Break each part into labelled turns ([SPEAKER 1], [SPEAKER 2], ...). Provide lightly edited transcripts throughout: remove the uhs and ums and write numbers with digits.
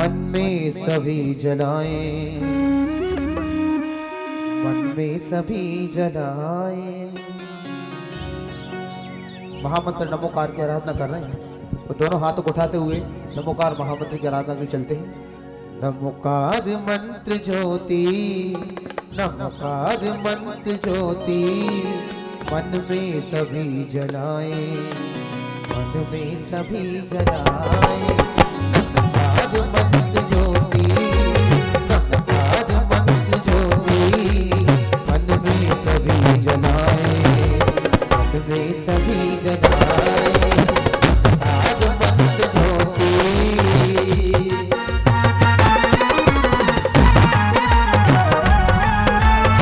[SPEAKER 1] मन में सभी जलाए, मन में सभी जलाए। महामंत्र नमोकार की आराधना कर रहे हैं, तो दोनों हाथों को उठाते हुए नमोकार महामंत्र की आराधना में चलते हैं। नमोकार मंत्र ज्योति, नमोकार मंत्र ज्योति, मन में सभी जलाए, मन में सभी जलाए। नमोकार मंत्र ज्योति, नमोकार मंत्र ज्योति, मन में सभी जलाए, मन में सभी जलाए।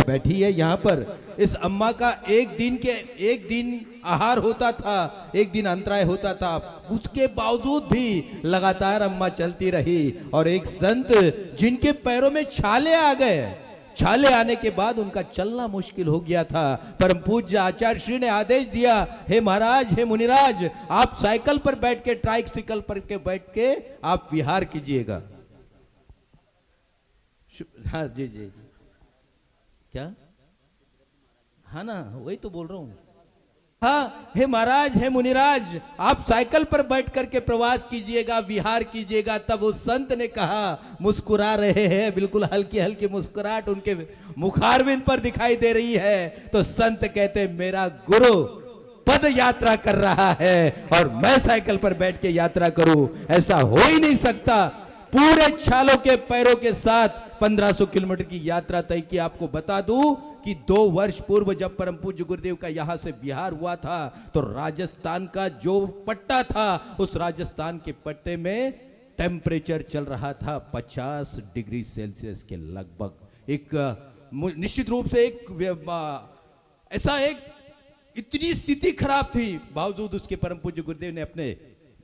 [SPEAKER 2] बैठी है यहाँ पर। इस अम्मा का एक दिन आहार होता था, एक दिन अंतराय होता था, उसके बावजूद भी लगातार अम्मा चलती रही। और एक संत जिनके पैरों में छाले आ गए, छाले आने के बाद उनका चलना मुश्किल हो गया था, परम पूज्य आचार्य श्री ने आदेश दिया, हे महाराज, हे मुनिराज, आप साइकिल पर बैठ के, ट्राइसिकल पर के बैठ के आप विहार कीजिएगा। हाँ जी जी, क्या? हाँ ना, वही तो बोल रहा हूं। हाँ, हे महाराज, हे मुनिराज, आप साइकिल पर बैठ करके प्रवास कीजिएगा, विहार कीजिएगा। तब उस संत ने कहा, मुस्कुरा रहे हैं, बिल्कुल हल्की हल्की मुस्कुराहट उनके मुखारविंद पर दिखाई दे रही है। तो संत कहते, मेरा गुरु पद यात्रा कर रहा है और मैं साइकिल पर बैठ के यात्रा करूं, ऐसा हो ही नहीं सकता। पूरे छालों के पैरों के साथ 1500 किलोमीटर की यात्रा तय की। आपको बता दूं कि 2 वर्ष पूर्व जब परम पूज्य गुरुदेव का यहां से बिहार हुआ था, तो राजस्थान का जो पट्टा था, उस राजस्थान के पट्टे में टेम्परेचर चल रहा था 50 डिग्री सेल्सियस के लगभग। एक निश्चित रूप से इतनी स्थिति खराब थी, बावजूद उसके परम पूज्य गुरुदेव ने अपने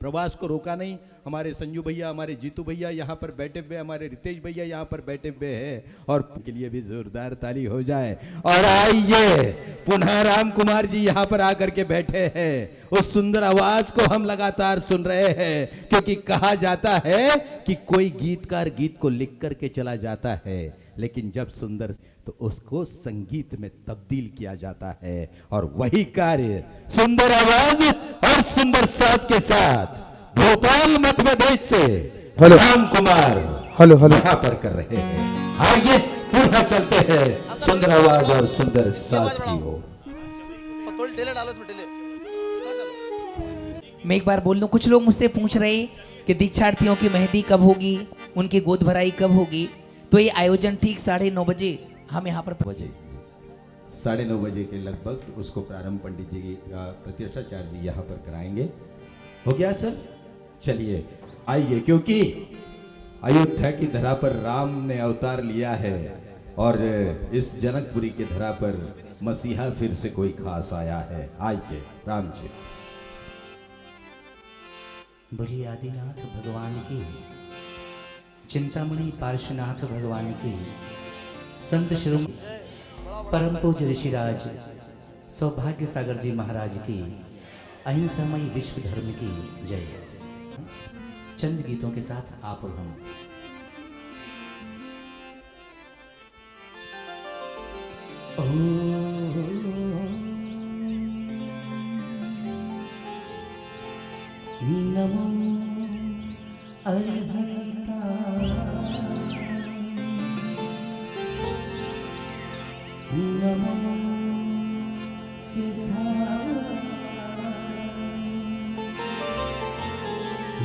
[SPEAKER 2] प्रवास को रोका नहीं। हमारे संजू भैया, हमारे जीतू भैया यहाँ पर बैठे हुए, हमारे रितेश भैया यहाँ पर बैठे हुए हैं, और के लिए भी जोरदार ताली हो जाए। और आइए, पुनः राम कुमार जी यहाँ पर आकर के बैठे हैं। उस सुंदर आवाज को हम लगातार सुन रहे हैं, क्योंकि कहा जाता है कि कोई गीतकार गीत को लिख करके चला जाता है, लेकिन जब सुंदर तो उसको संगीत में तब्दील किया जाता है। और वही कार्य सुंदर आवाज और सुंदर साथ के साथ भोपाल मध्य प्रदेश से राम कुमार यहाँ पर कर रहे हैं। आइए पुनः चलते हैं सुंदर आवाज और सुंदर साथ की ओर।
[SPEAKER 3] मैं एक बार बोल दूं, कुछ लोग मुझसे पूछ रहे कि दीक्षार्थियों की मेहंदी कब होगी, उनकी गोद भराई कब होगी। तो ये आयोजन ठीक 9:30 बजे हम यहाँ पर
[SPEAKER 2] 9:30 बजे के लगभग उसको प्रारंभ पंडित जी प्रतिष्ठाचार्य जी यहाँ पर कराएंगे। हो गया सर? चलिए आइए, क्योंकि अयोध्या की धरा पर राम ने अवतार लिया है और इस जनकपुरी की धरा पर मसीहा फिर से कोई खास आया है। आइए राम जी।
[SPEAKER 4] बोलिए आदिनाथ भगवान की, चिंतामणि पार्श्वनाथ भगवान की, संत शिरोमणि परम पूज्य ऋषिराज सौभाग्य सागर जी महाराज की, अहिंसामयी विश्व धर्म की जय। चंद गीतों के साथ आप और हम। नमो अर्हता नमो सिद्धा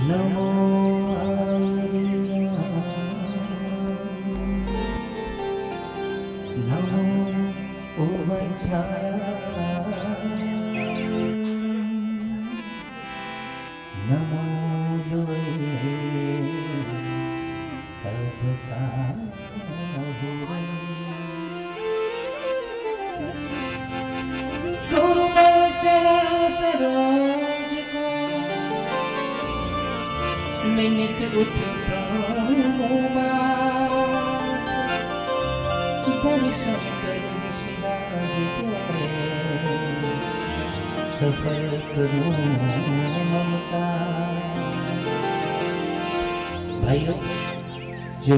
[SPEAKER 4] नमो आर्या नमो उवचारा नमो लोये नित उठ दर्शन कर ऋषिराज सफल करूं ममता। भाइयों, जो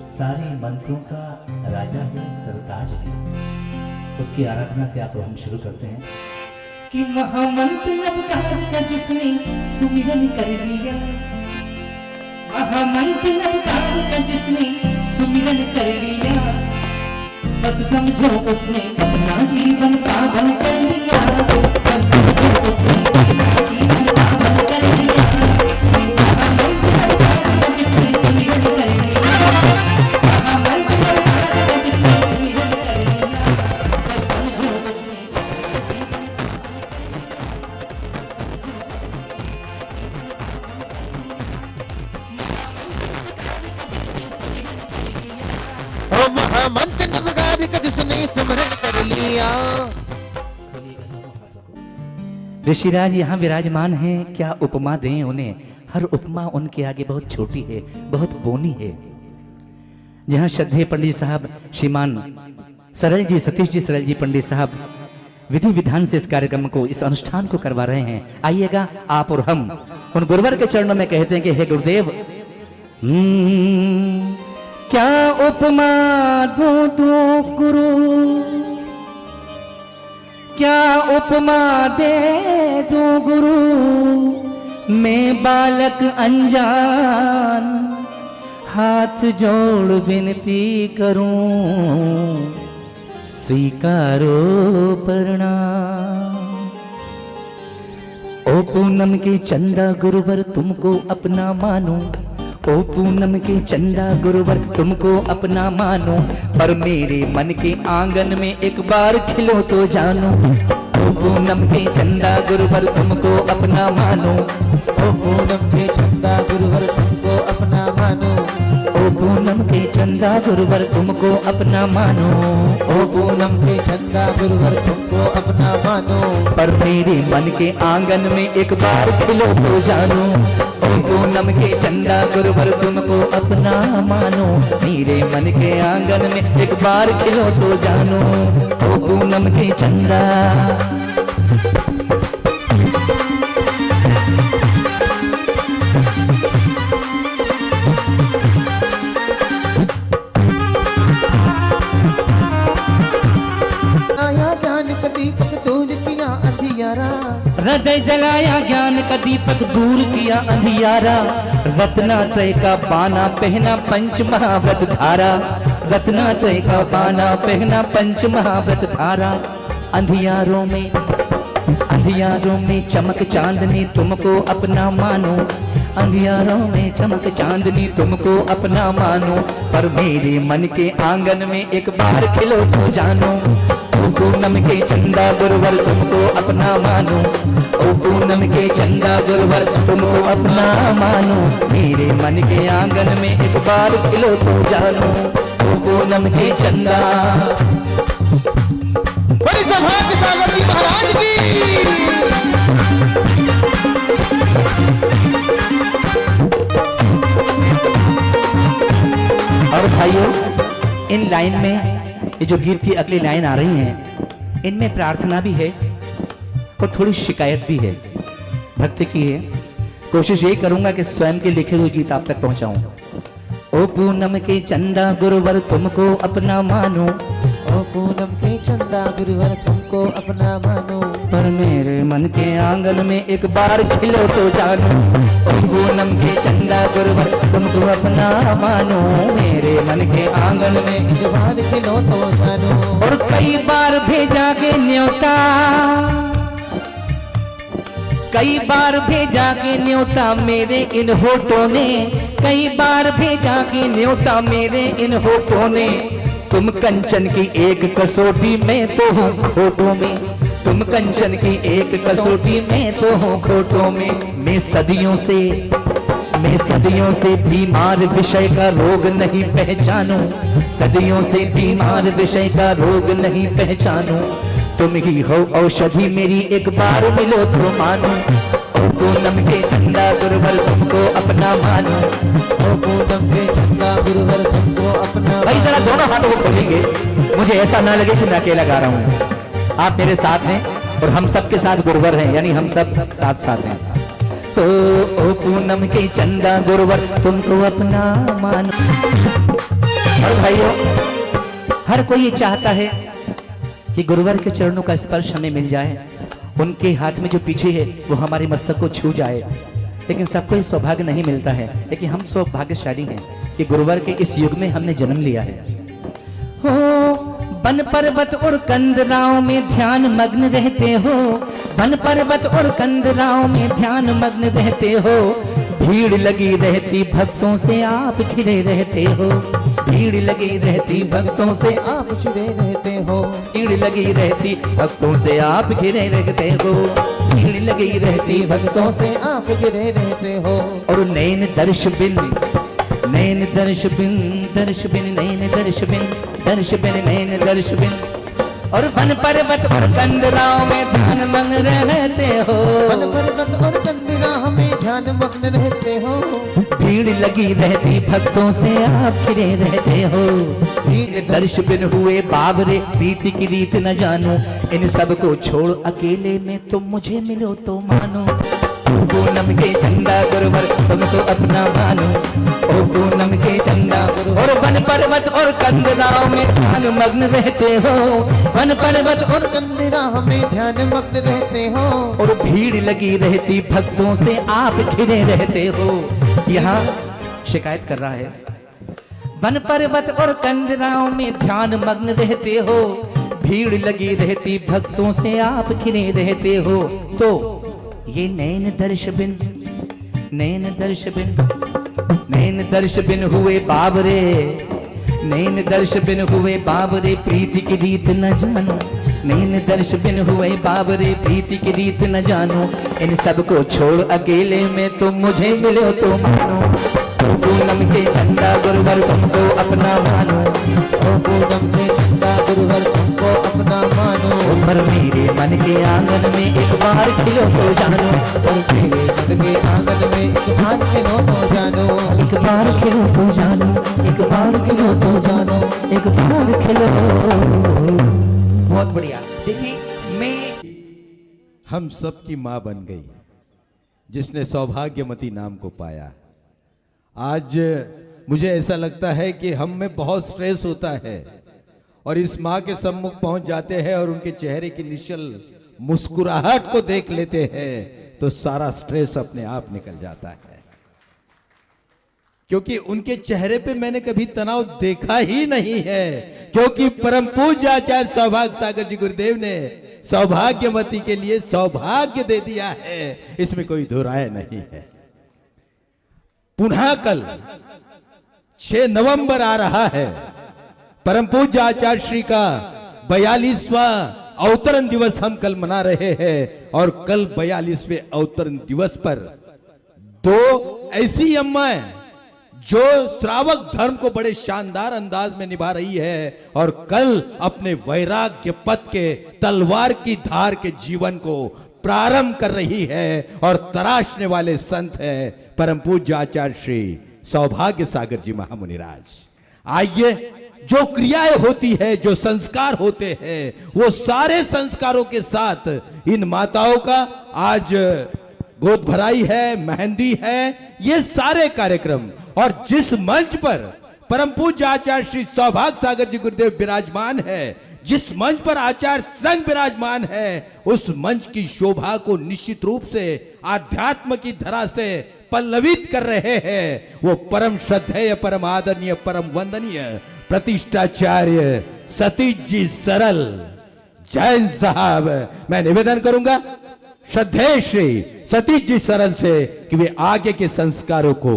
[SPEAKER 4] सारे मंत्रों का राजा है, सरताज है, उसकी आराधना से आप हम शुरू करते हैं कि महामंत्र नवकार का जिसने सुमिरन कर लिया, महामंत्र नवकार का जिसने सुमिरन कर लिया, बस समझो उसने अपना जीवन पावन कर लिया, बस समझो उसने अपना जीवन पावन कर लिया। महामंत्र नवकार का जिसने सुमिरन कर लिया, महामंत्र नवकार का जिसने सुमिरन कर लिया, बस समझो उसने अपना जीवन
[SPEAKER 1] ओ महामंत्र नवकार का जिसने स्मरण कर लिया।
[SPEAKER 4] ऋषिराज यहाँ विराजमान हैं, क्या उपमा दें उन्हें? हर उपमा उनके आगे बहुत छोटी है, बहुत बोनी है। जहाँ श्रद्धेय पंडित साहब श्रीमान सरल जी, सतीश जी सरल जी पंडित साहब विधि विधान से इस कार्यक्रम को, इस अनुष्ठान को करवा रहे हैं। आइएगा आप और हम उन गुरुवर के चरणों में कहते हैं कि हे गुरुदेव, क्या उपमा दो गुरु, क्या उपमा दे दो गुरु, मैं बालक अनजान हाथ जोड़ विनती करूं, स्वीकारो प्रणाम। ओ पूनम के चंदा गुरुवर तुमको अपना मानो, ओ पूनम के चंदा गुरुवर तुमको अपना मानो, पर मेरे मन के आंगन में एक बार खिलो तो जानो। ओ पूनम के चंदा गुरुवर तुमको अपना मानो,
[SPEAKER 1] ओ पूनम के चंदा गुरुवर तुमको अपना मानो,
[SPEAKER 4] ओ पूनम के चंदा गुरुवर तुमको अपना मानो,
[SPEAKER 1] ओ पूनम के चंदा गुरुवर तुमको अपना मानो,
[SPEAKER 4] पर मेरे मन के आंगन में एक बार खिलो तो जानो। ओ पूनम के चंदा गुरुवर तुमको अपना मानो, मेरे मन के आंगन में एक बार खिलो तो जानो। ओ पूनम के चंदा
[SPEAKER 1] आया ज्ञान का दीपक दूर किया अंधियारा,
[SPEAKER 4] हृदय जलाया ज्ञान का दीपक दूर किया अंधियारा, रत्नात्रय का बाना पहना पंच महाव्रत धारा, रत्नात्रय का बाना पहना पंच महाव्रत धारा। अंधियारों में चमक चांदनी तुमको अपना मानो, अंधियारों में चमक चांदनी तुमको अपना मानो, पर मेरे मन के आंगन में एक बार खिलो तो जानो। ओ पूनम के चंदा गुरुवर तुमको अपना मानो, ओ पूनम के चंदा गुरुवर तुमको अपना मानो, मेरे मन के आंगन में एक बार खिलो तो जानो। ओ पूनम के चंदा।
[SPEAKER 1] बड़ी सौभाग्य सागर जी महाराज की।
[SPEAKER 4] और भाइयों, इन लाइन में ये जो गीत की अगली लाइन आ रही है, इनमें प्रार्थना भी है और थोड़ी शिकायत भी है, भक्ति की है। कोशिश यही करूंगा कि स्वयं के लिखे हुए गीत आप तक पहुंचाऊं। ओ पूनम के चंदा गुरुवर तुमको अपना मानो,
[SPEAKER 1] ओ पूनम के चंदा गुरुवर तुमको अपना मानो,
[SPEAKER 4] पर मेरे मन के आंगन में एक बार खिलो तो जानो। ओ पूनम के चंदा गुरुवर तुमको अपना मानो, मेरे मन के आंगन में
[SPEAKER 1] एक बार खिलो तो जानो।
[SPEAKER 4] और कई बार भेजा के न्योता, कई बार भेजा के न्योता मेरे इन होठों ने, कई बार भेजा के न्योता मेरे इन होठों ने, तुम कंचन की एक कसौटी में तो हो खोटों में, तुम कंचन की एक कसौटी में तो हो खोटों में। मैं सदियों से बीमार विषय का रोग नहीं पहचानूं, सदियों से बीमार विषय का रोग नहीं पहचानूं, तुम ही हो औषधि मेरी एक बार मिलो तो मानो। ओ पूनम के चंदा गुरुवर तुमको अपना मानो,
[SPEAKER 1] ओ पूनम के चंदा गुरुवर तुमको अपना।
[SPEAKER 4] भाई जरा दोनों हाथों को खोलेंगे, मुझे ऐसा ना लगे कि मैं अकेला गा रहा हूँ। आप मेरे साथ हैं और हम सबके साथ गुरुवर हैं, यानी हम सब साथ साथ हैं। ओ पूनम के चंदा गुरुवर तुमको अपना मानो। और भाइयों, हर कोई ये चाहता है कि गुरुवर के चरणों का स्पर्श हमें मिल जाए, उनके हाथ में जो पीछे है वो हमारे मस्तक को छू जाए, लेकिन सबको ये सौभाग्य नहीं मिलता है। लेकिन हम सौभाग्यशाली हैं कि गुरुवर के इस युग में हमने जन्म लिया है। हो वन पर्वत और कंदराओं में ध्यान मग्न रहते हो, वन पर्वत और कंदराओं में ध्यान मग्न रहते हो, भीड़ लगी रहती भक्तों से आप घिरे रहते हो, भीड़ लगी रहती भक्तों से
[SPEAKER 1] आप जुड़े रहते हो,
[SPEAKER 4] भीड़ लगी रहती भक्तों से आप घिरे रहते हो, भीड़ लगी रहती भक्तों से
[SPEAKER 1] आप गिरे रहते हो।
[SPEAKER 4] और नैन दर्श बिन, नैन दर्श बिन, दर्श बिन नैन दर्श बिन, दर्श बिन नैन दर्श बिन। और वन पर्वत और कंदराओं में ध्यान मग्न रहते हो,
[SPEAKER 1] वन पर्वत और कंदरा हमें ध्यान मग्न रहते हो,
[SPEAKER 4] भीड़ लगी रहती भक्तों से आप घिरे रहते हो, भीड़ दर्श बिन हुए बाबरे प्रीति की रीत न जानो, इन सब को छोड़ अकेले में तुम मुझे मिलो तो मानो। पूनम के चंदा गुरुवर तुमको अपना मानो, ओ पूनम के चंदा। और वन पर्वत और कंदराओं में ध्यान मग्न रहते हो, वन पर्वत और
[SPEAKER 1] कंदरा हमें ध्यान मग्न रहते हो,
[SPEAKER 4] और भीड़ लगी रहती भक्तों से आप घिरे रहते हो। यहाँ शिकायत कर रहा है, वन पर्वत और कंदराओं में ध्यान मग्न रहते हो, भीड़ लगी रहती भक्तों से आप घिरे रहते हो। तो ये नैन दर्श बिन, नैन दर्श बिन, नैन दर्श बिन हुए बाबरे, नैन दर्श बिन हुए बाबरे प्रीति की रीत न जानो, नैन दर्श बिन हुए बाबरे प्रीति की रीत न जानो, इन सब को छोड़ अकेले में तुम मुझे मिलो तो मानो। पूनम के चंदा गुरुवर तुमको अपना मानो,
[SPEAKER 1] ओ पूनम के चंदा गुरुवर तुमको अपना मानो,
[SPEAKER 4] पर मेरे मन के आंगन में एक बार खिलो तो जानो,
[SPEAKER 1] और मेरे मन के आंगन में एक बार खिलो तो जानो,
[SPEAKER 4] एक बार खिलो तो जानो, एक बार खिलो तो जानो, एक बार खिलो।
[SPEAKER 3] बहुत बढ़िया। देखिए, मैं
[SPEAKER 2] हम सबकी माँ बन गई जिसने सौभाग्यमती नाम को पाया। आज मुझे ऐसा लगता है कि हम में बहुत स्ट्रेस होता है और इस माँ के सम्मुख पहुंच जाते हैं और उनके चेहरे की निश्चल मुस्कुराहट को देख लेते हैं तो सारा स्ट्रेस अपने आप निकल जाता है, क्योंकि उनके चेहरे पे मैंने कभी तनाव देखा ही नहीं है, क्योंकि परम पूज्य आचार्य सौभाग्य सागर जी गुरुदेव ने सौभाग्यवती के लिए सौभाग्य दे दिया है, इसमें कोई दो राय नहीं है। पुनः कल 6 नवंबर आ रहा है, परम पूज्य आचार्य श्री का 42वां अवतरण दिवस हम कल मना रहे हैं, और कल 42वें अवतरण दिवस पर 2 ऐसी अम्माएं जो श्रावक धर्म को बड़े शानदार अंदाज में निभा रही है और कल अपने वैराग्य पथ के तलवार की धार के जीवन को प्रारंभ कर रही है, और तराशने वाले संत है परम पूज्य आचार्य श्री सौभाग्य सागर जी महामुनिराज। आइए, जो क्रियाएं होती है, जो संस्कार होते हैं, वो सारे संस्कारों के साथ इन माताओं का आज गोद भराई है, मेहंदी है, ये सारे कार्यक्रम, और जिस मंच पर परम पूज्य आचार्य श्री सौभाग्य सागर जी गुरुदेव विराजमान है, जिस मंच पर आचार्य संघ विराजमान है, उस मंच की शोभा को निश्चित रूप से आध्यात्म की धरा से पल्लवित कर रहे हैं वो परम श्रद्धेय, परम आदरणीय, परम वंदनीय प्रतिष्ठाचार्य सतीश जी सरल जैन साहब। मैं निवेदन करूंगा श्रद्धेय श्री सतीश जी सरल से कि वे आगे के संस्कारों को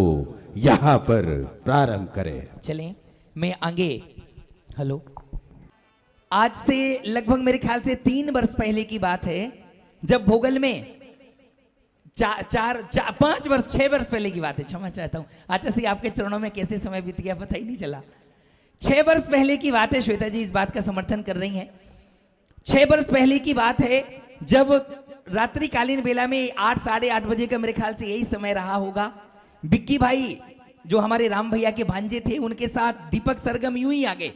[SPEAKER 2] यहां पर प्रारंभ करें।
[SPEAKER 3] चलें, मैं आगे। हेलो, आज से लगभग मेरे ख्याल से 3 वर्ष पहले की बात है, जब भोगल में 5 वर्ष 6 वर्ष पहले की बात है, क्षमा चाहता हूं आचार्य जी, आपके चरणों में कैसे समय बीत गया पता ही नहीं चला। 6 वर्ष पहले की बात है, श्वेता जी इस बात का समर्थन कर रही हैं। 6 वर्ष पहले की बात है जब रात्रिकालीन बेला में 8 साढ़े 8 बजे का मेरे ख्याल से यही समय रहा होगा। बिक्की भाई जो हमारे राम भैया के भांजे थे, उनके साथ दीपक सरगम यूं ही आ गए,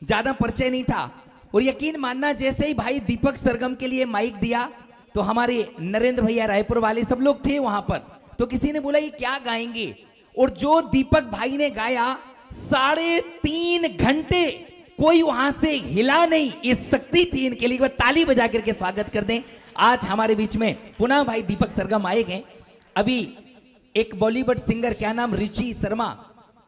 [SPEAKER 3] ज्यादा परिचय नहीं था, और यकीन मानना जैसे ही भाई दीपक सरगम के लिए माइक दिया, तो हमारे नरेंद्र भैया रायपुर वाले सब लोग थे वहां पर। तो किसी ने बोला ये क्या गाएंगे, और जो दीपक भाई ने गाया 3.5 घंटे कोई वहां से हिला नहीं। ये शक्ति थी इनके लिए। ताली बजा करके स्वागत कर दें। आज हमारे बीच में पुनः भाई दीपक सरगम आए गए। अभी एक बॉलीवुड सिंगर, क्या नाम, रुचि शर्मा,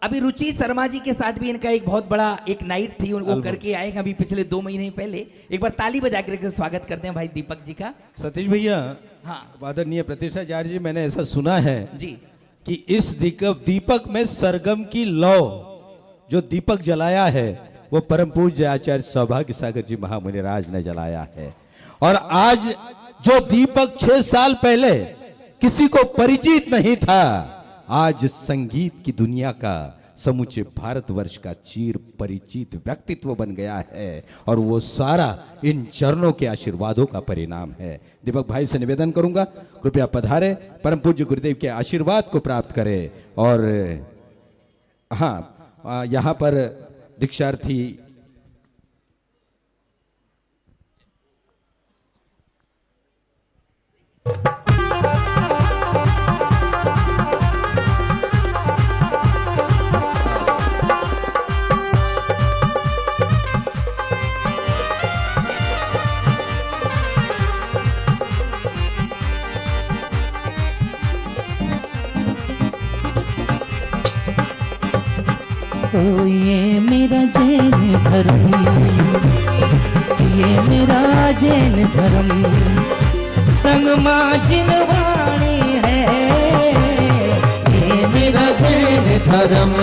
[SPEAKER 3] अभी रुचि शर्मा जी के साथ भी इनका एक बहुत बड़ा एक नाइट थी, वो करके आए अभी पिछले 2 महीने पहले। एक बार ताली बजा करके स्वागत करते हैं भाई दीपक जी का।
[SPEAKER 2] सतीश भैया,
[SPEAKER 3] हाँ
[SPEAKER 2] आदरणीय प्रतिष्ठाचार्य जी, मैंने ऐसा सुना है
[SPEAKER 3] जी
[SPEAKER 2] कि इस दीपक में सरगम की लौ जो दीपक जलाया है वो परम पूज्य आचार्य सौभाग्य सागर जी महामुनि राज ने जलाया है। और आज जो दीपक 6 साल पहले किसी को परिचित नहीं था, आज संगीत की दुनिया का, समूचे भारतवर्ष का चीर परिचित व्यक्तित्व बन गया है। और वो सारा इन चरणों के आशीर्वादों का परिणाम है। दीपक भाई से निवेदन करूंगा, कृपया पधारे, परम पूज्य गुरुदेव के आशीर्वाद को प्राप्त करें। और हाँ, यहाँ पर दीक्षार्थी
[SPEAKER 4] ओ ये मेरा जैन धर्म, ये मेरा जैन धर्म, संग माँ जिनवाणी है, ये मेरा जैन धर्म।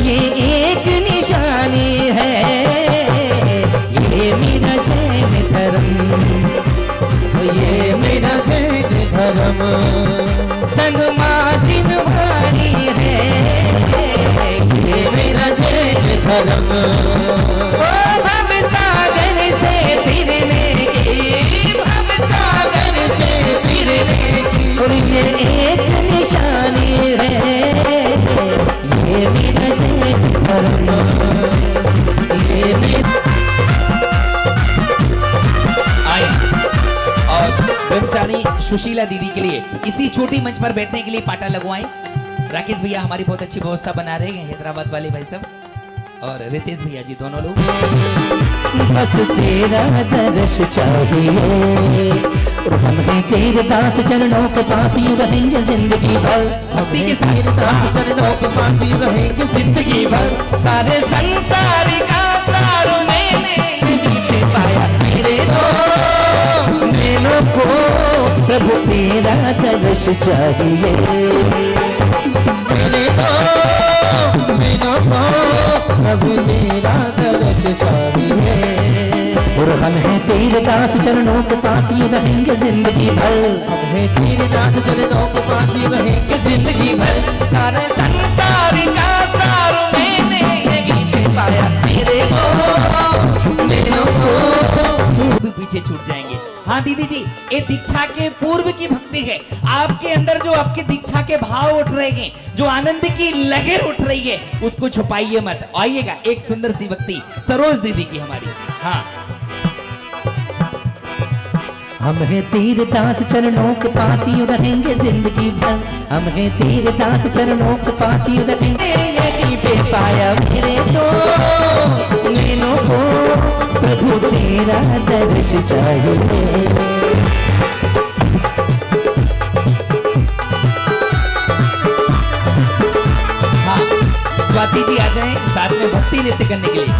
[SPEAKER 4] ये एक निशानी है, ये मेरा जैन धर्म, ये मेरा जैन धर्म, संग माँ जिनवाणी है, ये मेरा जैन धर्म। ओ भव सागर से तिरने की, भव सागर से तिरने की, और ये एक निशानी है, ये मेरा जैन धर्म, ये मेरा।
[SPEAKER 3] आए और ब्रह्मचारी सुशीला दीदी के लिए इसी छोटी मंच पर बैठने के लिए पाटा लगवाएं। राकेश भैया हमारी बहुत अच्छी व्यवस्था बना रहे हैं, हैदराबाद वाले भाई सब, और रितेश भैया जी, दोनों लोग।
[SPEAKER 4] बस तेरा दर्श चाहिए, और हम हैं तेरे दास, चरणों के पास ही रहेंगे जिंदगी भर,
[SPEAKER 3] भक्ति के साथ
[SPEAKER 1] तेरे दास चरणों के पास ही रहेंगे जिंदगी भर।
[SPEAKER 4] सारे संसार का सार मैंने यहीं पे पाया, तेरे दो नैनों को प्रभु तेरा दर्श चाहिए,
[SPEAKER 1] तेरे दो नैनों को प्रभु तेरा दर्श चाहिए,
[SPEAKER 4] और हम हैं तेरे दास, चरणों के पास ही रहेंगे जिंदगी भर,
[SPEAKER 1] हम हैं तेरे दास चरणों के पास ही रहेंगे जिंदगी भर।
[SPEAKER 4] सारे संसार का सार मैंने यहीं पे पाया, तेरे को
[SPEAKER 1] नैनों को
[SPEAKER 3] भी पीछे छूट जाएंगे। हाँ दीदी जी, ये दीक्षा के पूर्व की भक्ति है। आपके अंदर जो आपके दीक्षा के भाव उठ रहे हैं, जो आनंद की लहर उठ रही है, उसको छुपाइए मत। आइएगा एक सुंदर सी भक्ति सरोज दीदी की हमारी। हाँ,
[SPEAKER 4] हम हैं तेरे दास, चरणों के पास ही रहेंगे जिंदगी भर, हम हैं तेरे दास, चरणों के पास ही रहेंगे, यहीं पे पाया मेरे तो नैनों को प्रभु तेरा दर्श चाहिए।
[SPEAKER 3] हाँ, स्वाति जी आ जाएं साथ में भक्ति नृत्य करने के लिए।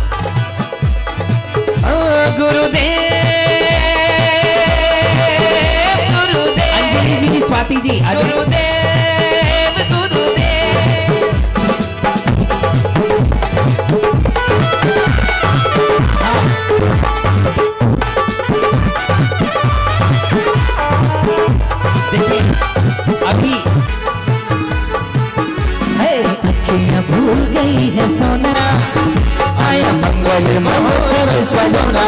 [SPEAKER 4] गुरुदेव, गुरुदेव,
[SPEAKER 3] अंजलि जी, स्वाति जी आ जाएं।
[SPEAKER 4] गुरुदेव, गुरुदेव,
[SPEAKER 3] देखिए अभी
[SPEAKER 4] अखियां भूल गई मंगल महोत्सव सलोना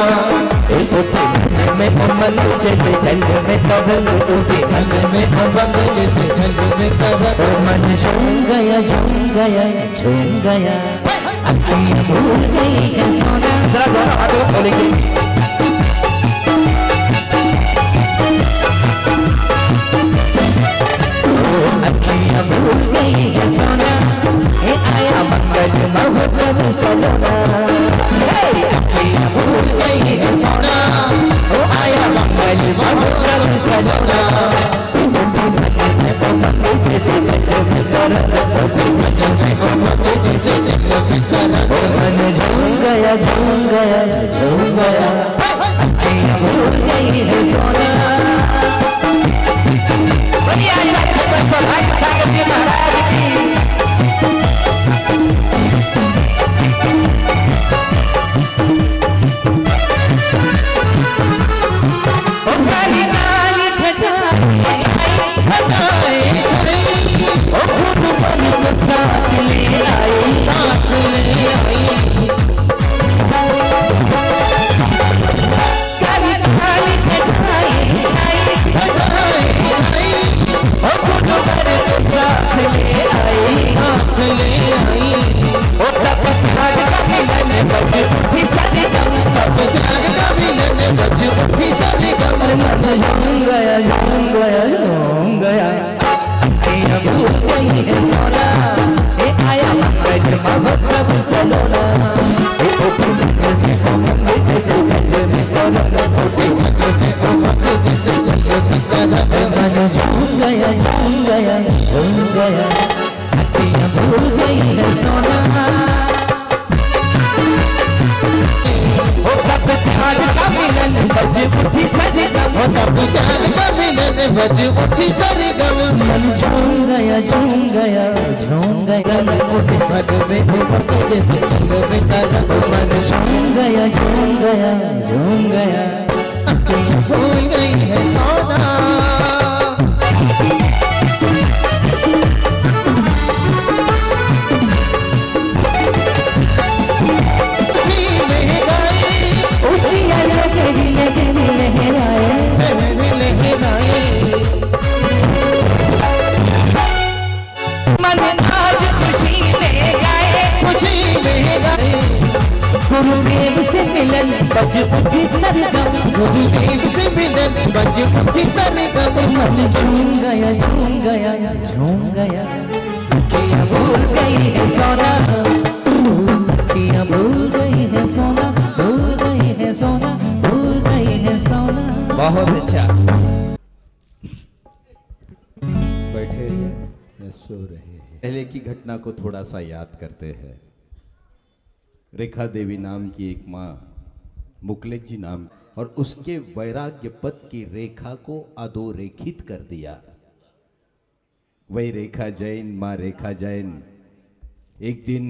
[SPEAKER 4] एक उठे में उमंग जैसे जल में कबल उठे
[SPEAKER 1] मन में उमंग जैसे झल में कबल
[SPEAKER 4] मन झूम गया झूम गया झूम गया अखियां भूल गई है सोना जरा दोनों हाथों खोलेंगे अखियां भूल गई है सोना ये आया मंगल महोत्सव सलोना अखियां भूल गई है सोना वो आया मंगल महोत्सव सलोना जैसे मन झूम गया झूम गया झूम गया अखियां भूल गई है सोना सौभाग्य सागर जी महाराज की काली काली घटाएं छाई ओ खूब मन साथ ले आई काली काली घटाएं छाई ओ खूब मन साथ ले आई ओ तब त्याग का मिलन बज उठी सारे गम तब त्याग का मिलन बज उठी सारे गम मन झूम गया झूम गया झूम गया अखियां भूल गई है सोना ये आया मंगल महोत्सव सलोना जैसे जल में कमल मन झूम गया झूम गया झूम गया अखियां भूल गई है सोना ओ तब ध्यान का मिलन बज उठी सजे गम ओ तब ध्यान का मिलन बज उठी सजे गम मन झूम गया झूम गया झूम गया
[SPEAKER 1] मन में उमंग जैसे झल में कबल
[SPEAKER 4] मन झूम गया झूम गया झूम गया
[SPEAKER 1] अखियां भूल गई है सोना
[SPEAKER 4] गुरुदेव से मिलन बज उठी सरगम
[SPEAKER 1] गुरुदेव से मिलन बज उठी सरगम
[SPEAKER 4] मन झूम गया झूम गया झूम गया अखियां भूल गई है सोना अखियां भूल गई है सोना भूल गई है सोना भूल गई है सोना
[SPEAKER 2] बहुत अच्छा बैठे या सो रहे हैं। पहले की घटना को थोड़ा सा याद करते हैं। रेखा देवी नाम की एक माँ, मुकलेश जी नाम, और उसके वैराग्य पद की रेखा को अधोरेखित कर दिया। वही रेखा जैन, माँ रेखा जैन एक दिन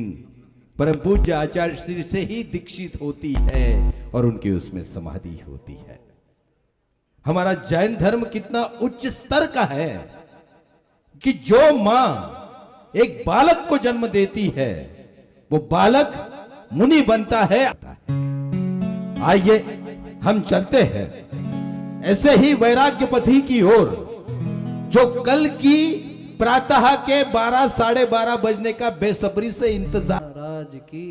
[SPEAKER 2] परम पूज्य आचार्य श्री से ही दीक्षित होती है और उनकी उसमें समाधि होती है। हमारा जैन धर्म कितना उच्च स्तर का है कि जो मां एक बालक को जन्म देती है वो बालक मुनि बनता है। आइए हम चलते हैं ऐसे ही वैराग्य पथी की ओर, जो कल की प्रातः के 12 साढ़े 12 बजने का बेसब्री से इंतजार।
[SPEAKER 5] महाराज की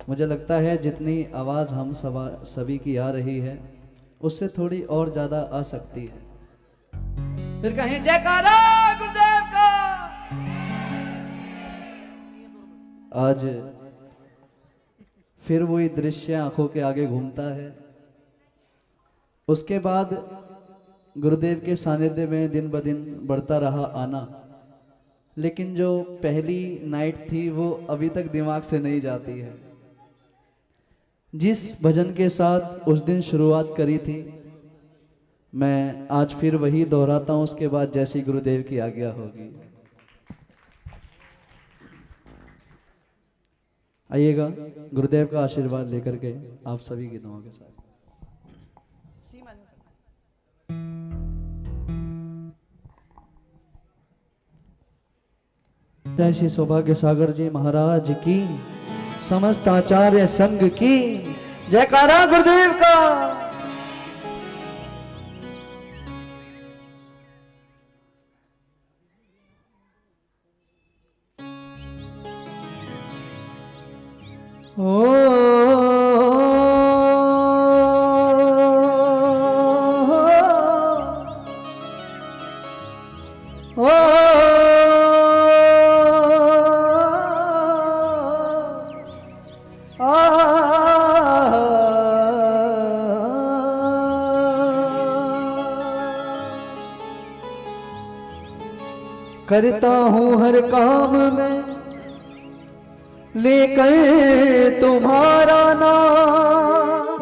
[SPEAKER 5] मुझे लगता है जितनी आवाज हम सभी की आ रही है उससे थोड़ी और ज्यादा आ सकती है। फिर कहें जयकारा गुरुदेव का। आज फिर वही दृश्य आंखों के आगे घूमता है। उसके बाद गुरुदेव के सानिध्य में दिन ब दिन बढ़ता रहा आना, लेकिन जो पहली नाइट थी वो अभी तक दिमाग से नहीं जाती है। जिस भजन के साथ उस दिन शुरुआत करी थी, मैं आज फिर वही दोहराता हूं, उसके बाद जैसी गुरुदेव की आज्ञा होगी। आइएगा गुरुदेव का आशीर्वाद लेकर के आप सभी गीतों के साथ। जय श्री सौभाग्य सागर जी महाराज की, समस्त आचार्य संघ की जयकारा गुरुदेव का। करता हूँ हर काम में लेकर तुम्हारा नाम,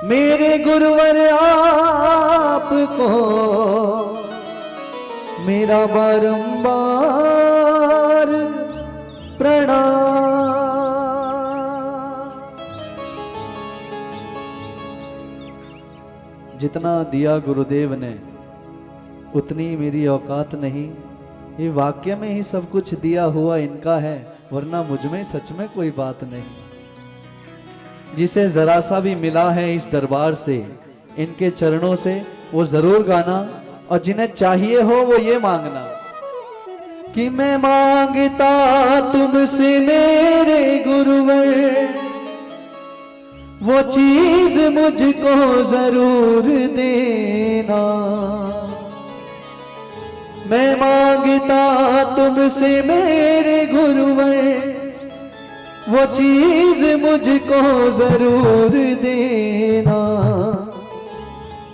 [SPEAKER 5] मेरे गुरुवर आपको मेरा बारंबार प्रणाम। जितना दिया गुरुदेव ने उतनी मेरी औकात नहीं, ये वाक्य में ही सब कुछ दिया हुआ इनका है, वरना मुझ में सच में कोई बात नहीं। जिसे जरा सा भी मिला है इस दरबार से, इनके चरणों से, वो जरूर गाना, और जिन्हें चाहिए हो वो ये मांगना कि मैं मांगता तुमसे मेरे गुरुवर, वो चीज मुझको जरूर देना। मैं मांगता तुमसे मेरे गुरुवर, वो चीज मुझको जरूर देना।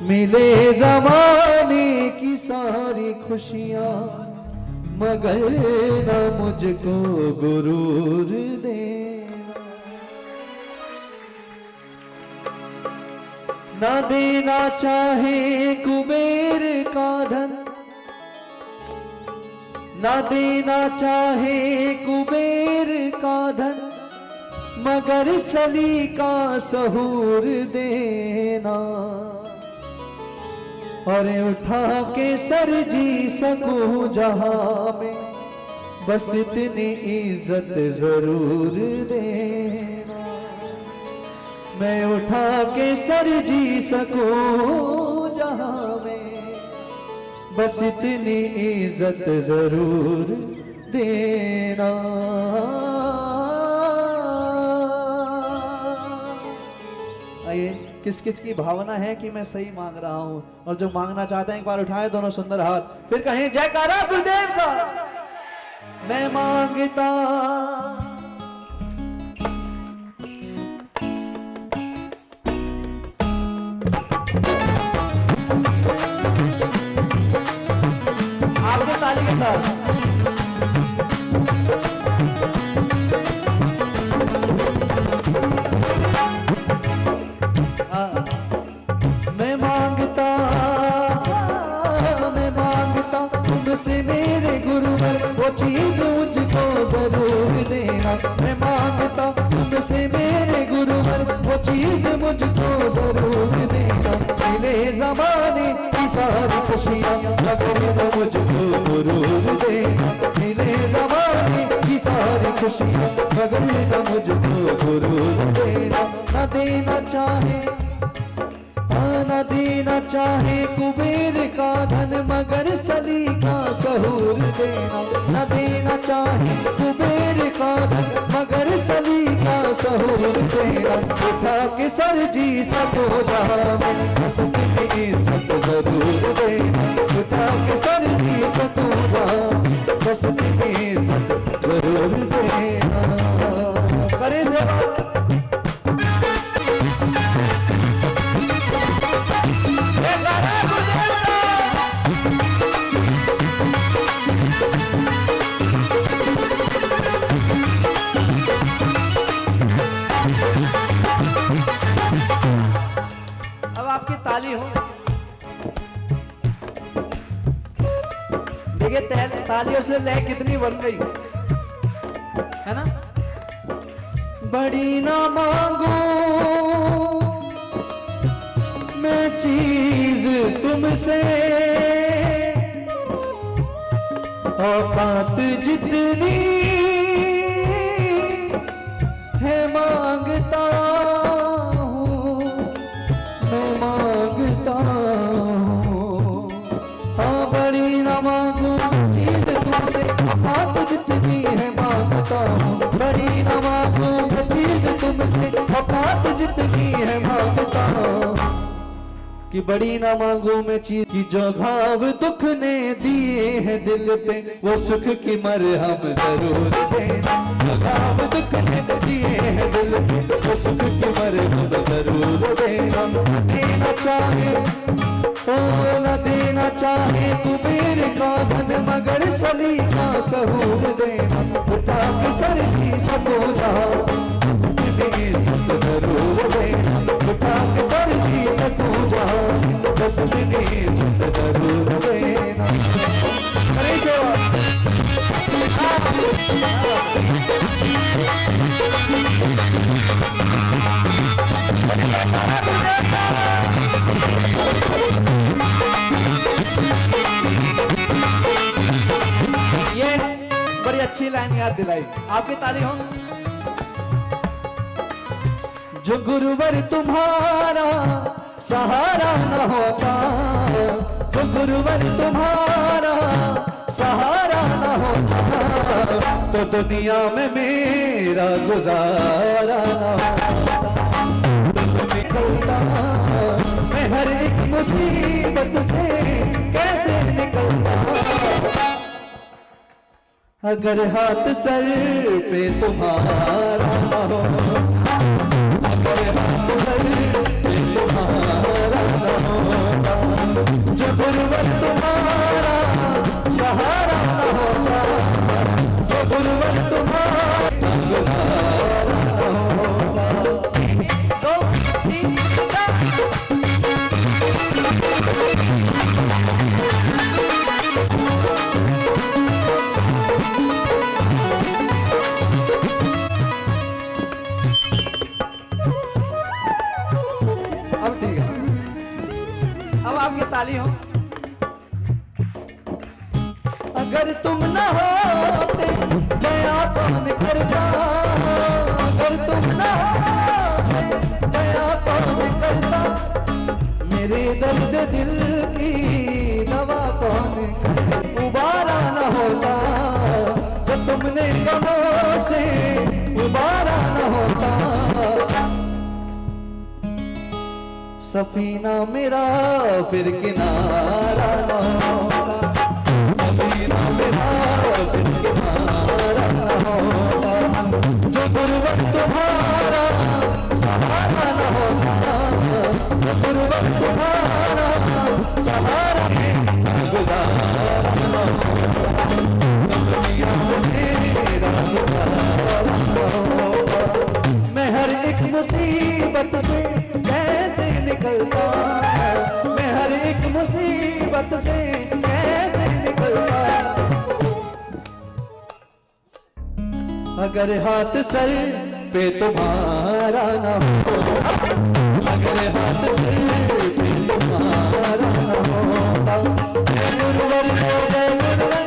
[SPEAKER 5] मिले जमाने की सारी खुशियां, मगर न मुझको गुरूर देना। न देना चाहे कुबेर का धन, ना देना चाहे कुबेर का धन, मगर सली का सहूर देना। और उठा के सर जी सकूं जहां में, बस इतनी इज्जत जरूर देना। मैं उठा के सर जी सकूं जहां में, बस इतनी इज्जत जरूर देना। आइए, किस किस की भावना है कि मैं सही मांग रहा हूं, और जो मांगना चाहते हैं एक बार उठाए दोनों सुंदर हाथ, फिर कहें जयकारा गुरुदेव का। मैं मांगता आपके ताली के साथ। तुमसे मेरे गुरुवर, वो चीज मुझको जरूर देना। मैं मांगता तुमसे मेरे गुरुवर, वो चीज मुझको जरूर देना। मिले जमाने की सारी खुशियां, लगो मुझको गुरूर देना। मिले जमाने की सारी खुशियां, लगो मुझको गुरूर देना। न देना चाहे न देना चाहे कुबेर का धन, मगर सली का सहूर देना। न देना चाहे कुबेर का धन, मगर सली का सहूर देना। उठा के सर जी सको जावे, हंसती की इज्जत जरूर देना। उठा के सर जी सको जावे, हंसती की इज्जत जरूर देना। करे सेवा ताली हो। देखिए तालियों से लय कितनी बन गई है ना। बड़ी ना मांगो मैं चीज तुमसे, औकात जितनी बात जितनी है मांगता कि बड़ी ना मांगू मैं चीज की जो घाव दुख ने दिए हैं दिल पे वो सुख की मरहम जरूर देना। जो घाव दुख ने दिए हैं दिल पे वो सुख की मरहम जरूर देना। देना चाहे ओ न देना चाहे तू मेरे का धन मगर सली का सहूर देना। उठा के सर की सको जाओ जरूर देना। उठा के सर की सको जाओ जरूर देना। अरे सेवा ये बड़ी अच्छी लाइन याद दिलाई, आपकी ताली हो। जो गुरुवर तुम्हारा सहारा न होता, जो गुरुवर तुम्हारा सहारा न होता तो दुनिया में मेरा गुजारा न होता। निकलता मैं हर एक मुसीबत से कैसे निकलता अगर हाथ सर पे तुम्हारा हो। अगर हाथ सर पे तुम्हारा होता जो गुरुवर तुम्हारा सहारा न होता, जो गुरुवर तुम्हारा गुजारा न होता। दो तीन चार अब ठीक है, अब आपकी ताली हो। अगर तुम न होते दया कौन करता, अगर तुम न होते दया कौन करता, मेरे दर्द दिल की दवा कौन करता। उबारा न होता जो तुमने गमों से उबारा न होता, सफीना मेरा फिर किनारा न होता। सफीना मेरा फिर किनारा न होता जो गुरुवर तुम्हारा सहारा न होता, जो गुरुवर तुम्हारा सहारा गुजारा न होता। दुनिया मेरा गुजारा न होता। मैं हर एक मुसीबत से कैसे निकलता, मैं हर एक मुसीबत से कैसे निकलता अगर हाथ सर पे तुम्हारा ना हो। अगर हाथ सर पे तुम्हारा ना हो। गुरुवर जय गुरुवर,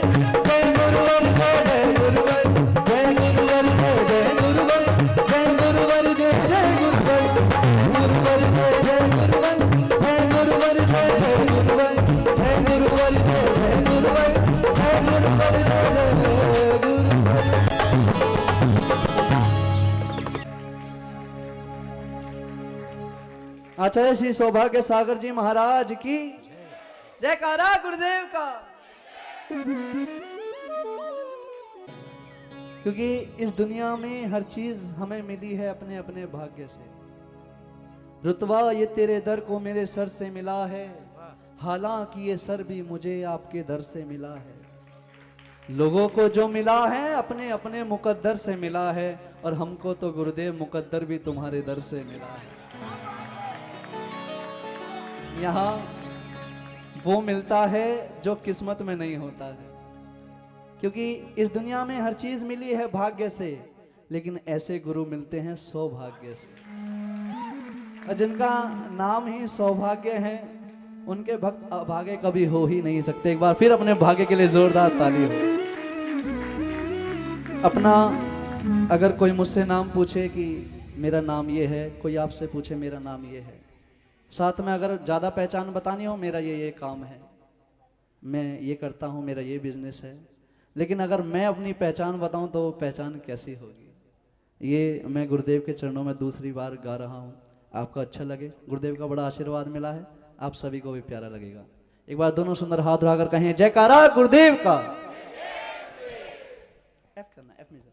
[SPEAKER 5] जय गुरुवर जय गुरुवर, जय गुरुवर जय गुरुवर, जय गुरुवर जय गुरुवर, गुरुवर जय गुरुवर, जय गुरुवर जय गुरुवर, जय गुरुवर जय गुरुवर, जय गुरुवर जय गुरुवर। आचार्य श्री सौभाग्य सागर जी महाराज की जयकारा गुरुदेव का। क्योंकि इस दुनिया में हर चीज हमें मिली है अपने अपने भाग्य से। रुतबा ये तेरे दर को मेरे सर से मिला है, हालांकि ये सर भी मुझे आपके दर से मिला है। लोगों को जो मिला है अपने अपने मुकद्दर से मिला है, और हमको तो गुरुदेव मुकद्दर भी तुम्हारे दर से मिला है। यहाँ वो मिलता है जो किस्मत में नहीं होता है। क्योंकि इस दुनिया में हर चीज मिली है भाग्य से, लेकिन ऐसे गुरु मिलते हैं सौभाग्य से। और जिनका नाम ही सौभाग्य है, उनके भक्त अभागे कभी हो ही नहीं सकते। एक बार फिर अपने भाग्य के लिए जोरदार ताली हो। अपना अगर कोई मुझसे नाम पूछे कि मेरा नाम ये है, कोई आपसे पूछे मेरा नाम ये है, साथ में अगर ज़्यादा पहचान बतानी हो, मेरा ये काम है, मैं ये करता हूँ, मेरा ये बिजनेस है, लेकिन अगर मैं अपनी पहचान बताऊँ तो पहचान कैसी होगी? ये मैं गुरुदेव के चरणों में दूसरी बार गा रहा हूँ, आपको अच्छा लगे। गुरुदेव का बड़ा आशीर्वाद मिला है, आप सभी को भी प्यारा लगेगा। एक बार दोनों सुंदर हाथ उठाकर कहें जयकारा गुरुदेव का। एफ करना, एफ मेजर।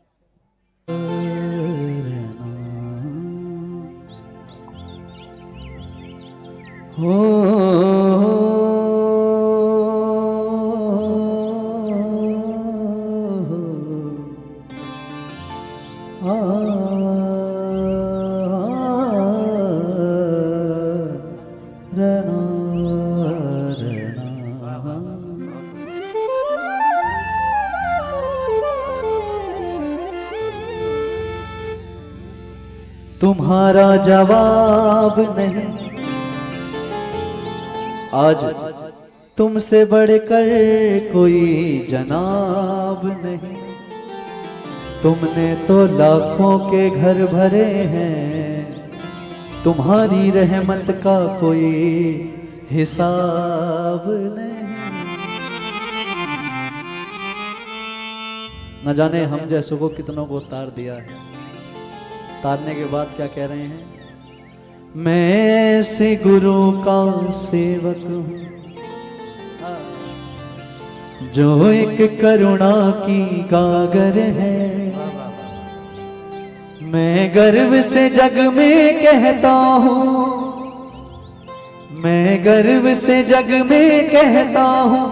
[SPEAKER 5] तुम्हारा जवाब नहीं, आज तुमसे बढ़कर कोई जनाब नहीं। तुमने तो लाखों के घर भरे हैं, तुम्हारी रहमत का कोई हिसाब नहीं। न जाने हम जैसों को कितनों को तार दिया है। तारने के बाद क्या कह रहे हैं? मैं ऐसे गुरु का सेवक हूँ जो एक करुणा की गागर है। मैं गर्व से जग में कहता हूँ, मैं गर्व से जग में कहता हूँ,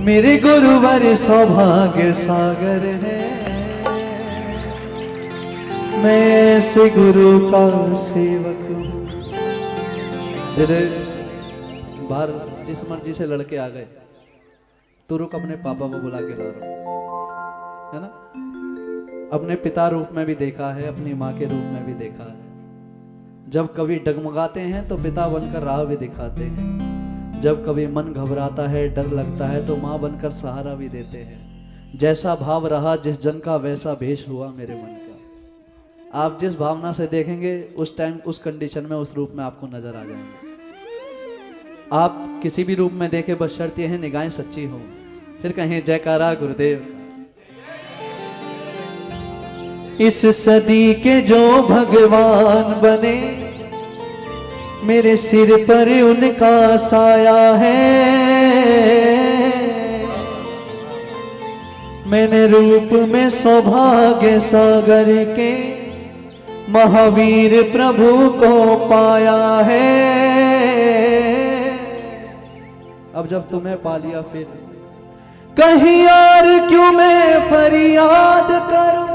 [SPEAKER 5] मेरे गुरुवर सौभाग्य सागर है। मैं ऐसे गुरु का सेवक हूँ। बाहर जिस मर्जी से लड़के आ गए, तू रुक, अपने पापा को बुला के ला रहा हूं, है ना। अपने पिता रूप में भी देखा है, अपनी माँ के रूप में भी देखा है। जब कभी डगमगाते हैं तो पिता बनकर राह भी दिखाते हैं। जब कभी मन घबराता है, डर लगता है, तो माँ बनकर सहारा भी देते हैं। जैसा भाव रहा जिस जन का वैसा भेष हुआ मेरे मन का। आप जिस भावना से देखेंगे उस टाइम, उस कंडीशन में, उस रूप में आपको नजर आ जाएंगे। आप किसी भी रूप में देखे, बस शर्त यह है निगाहें सच्ची हो। फिर कहें जयकारा गुरुदेव। इस सदी के जो भगवान बने, मेरे सिर पर उनका साया है। मैंने रूप में सौभाग्य सागर के महावीर प्रभु को पाया है। अब जब तुम्हें पा लिया, फिर कहीं यार क्यों मैं फरियाद करूं,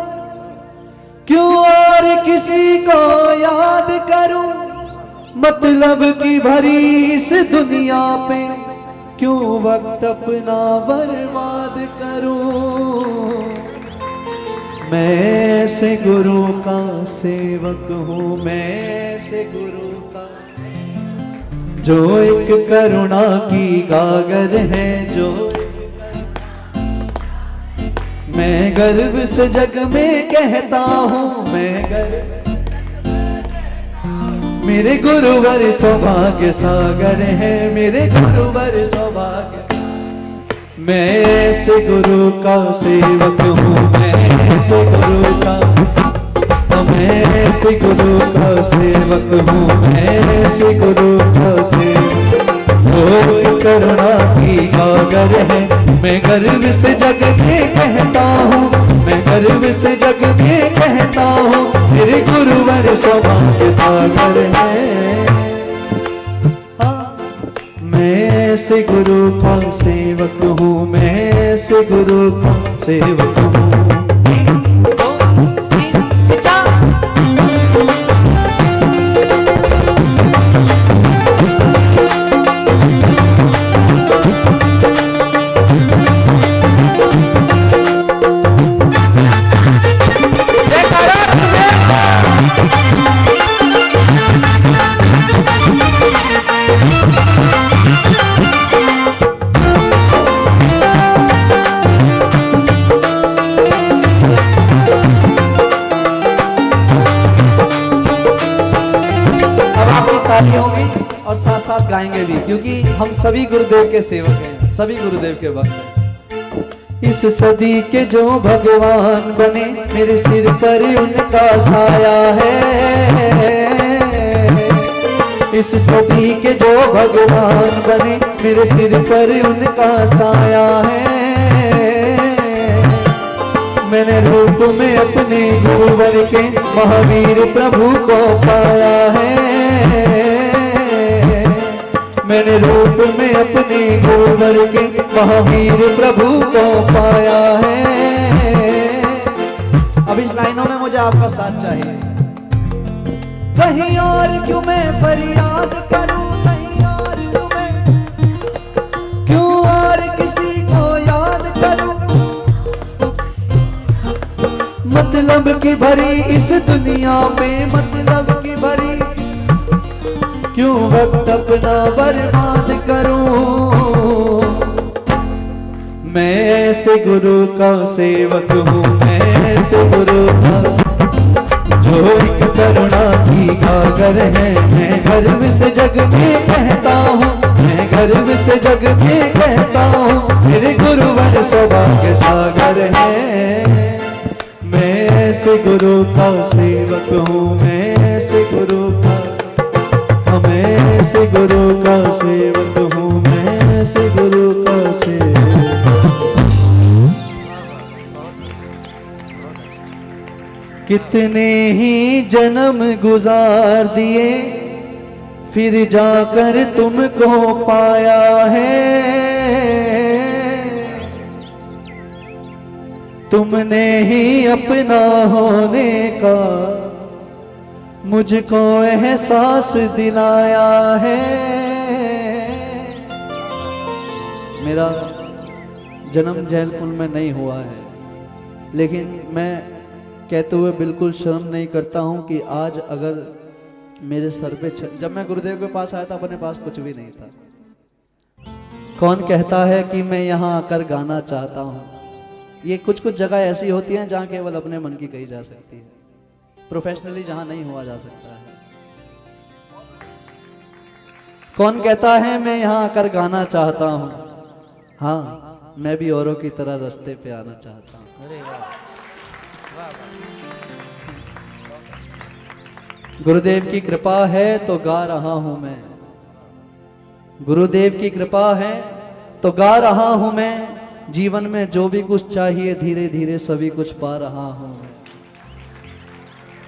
[SPEAKER 5] क्यों और किसी को याद करूं, मतलब की भरी इस दुनिया पे क्यों वक्त अपना बर्बाद करूं। मैं ऐसे गुरु का सेवक हूँ, मैं ऐसे गुरु का जो एक करुणा की गागर है। जो मैं गर्व से जग में कहता हूँ, मैं गर्व, मेरे गुरुवर सौभाग्य सागर है, मेरे गुरुवर सौभाग्य। मैं ऐसे गुरु का सेवक हूँ, मैं ऐसे गुरु का, मैं ऐसे गुरु का सेवक हूँ, मैं ऐसे गुरु का सेवक। वो करुणा की गागर है, मैं गर्व से जग में कहता हूँ, मैं गर्व से जग में कहता हूँ, मेरे गुरुवर सौभाग्य सागर है। मैं ऐसे गुरु का सेवक हूँ, मैं ऐसे गुरु का सेवक हूँ। होगी और साथ साथ गाएंगे भी, क्योंकि हम सभी गुरुदेव के सेवक हैं, सभी गुरुदेव के भक्त हैं। इस सदी के जो भगवान बने मेरे सिर पर उनका साया है। इस सदी के जो भगवान बने मेरे सिर पर उनका साया है। मैंने रूप में अपने गुरुवर के महावीर प्रभु को पाया है। मैंने रूप में अपने गुरुवर के महावीर प्रभु को पाया है। अब इस लाइनों में मुझे आपका साथ चाहिए। कहीं और क्यों मैं फरियाद करूं, कहीं और क्यों मैं, क्यों और किसी को याद करूं। मतलब की भरी इस दुनिया में, मतलब की भरी क्यों वक्त अपना बर्बाद करूं। मैं ऐसे गुरु का सेवक हूँ, मैं ऐसे गुरु का जो एक करुणा की गागर है। मैं गर्व से जग में कहता हूँ, मैं गर्व से जग में कहता हूँ, मेरे गुरुवर सौभाग्य सागर है। मैं ऐसे गुरु का सेवक हूँ, मैं ऐसे गुरु का, मैं ऐसे गुरु का सेवक हूँ, मैं ऐसे गुरु का सेवक। कितने ही जन्म गुजार दिए फिर जाकर तुमको पाया है। तुमने ही अपना होने का मुझको एहसास दिलाया है। मेरा जन्म जैलकुल में नहीं हुआ है, लेकिन मैं कहते हुए बिल्कुल शर्म नहीं करता हूं कि आज अगर मेरे सर पे जब मैं गुरुदेव के पास आया था अपने पास कुछ भी नहीं था। कौन कहता है कि मैं यहाँ आकर गाना चाहता हूँ। ये कुछ कुछ जगह ऐसी होती हैं जहाँ केवल अपने मन की कही जा सकती है, प्रोफेशनली जहां नहीं हुआ जा सकता है। कौन कहता है मैं यहां आकर गाना चाहता हूं। हाँ, मैं भी औरों की तरह रास्ते पे आना चाहता हूं। अरे वाह, गुरुदेव की कृपा है तो गा रहा हूं मैं, गुरुदेव की कृपा है तो गा रहा हूं मैं। जीवन में जो भी कुछ चाहिए धीरे धीरे सभी कुछ पा रहा हूं।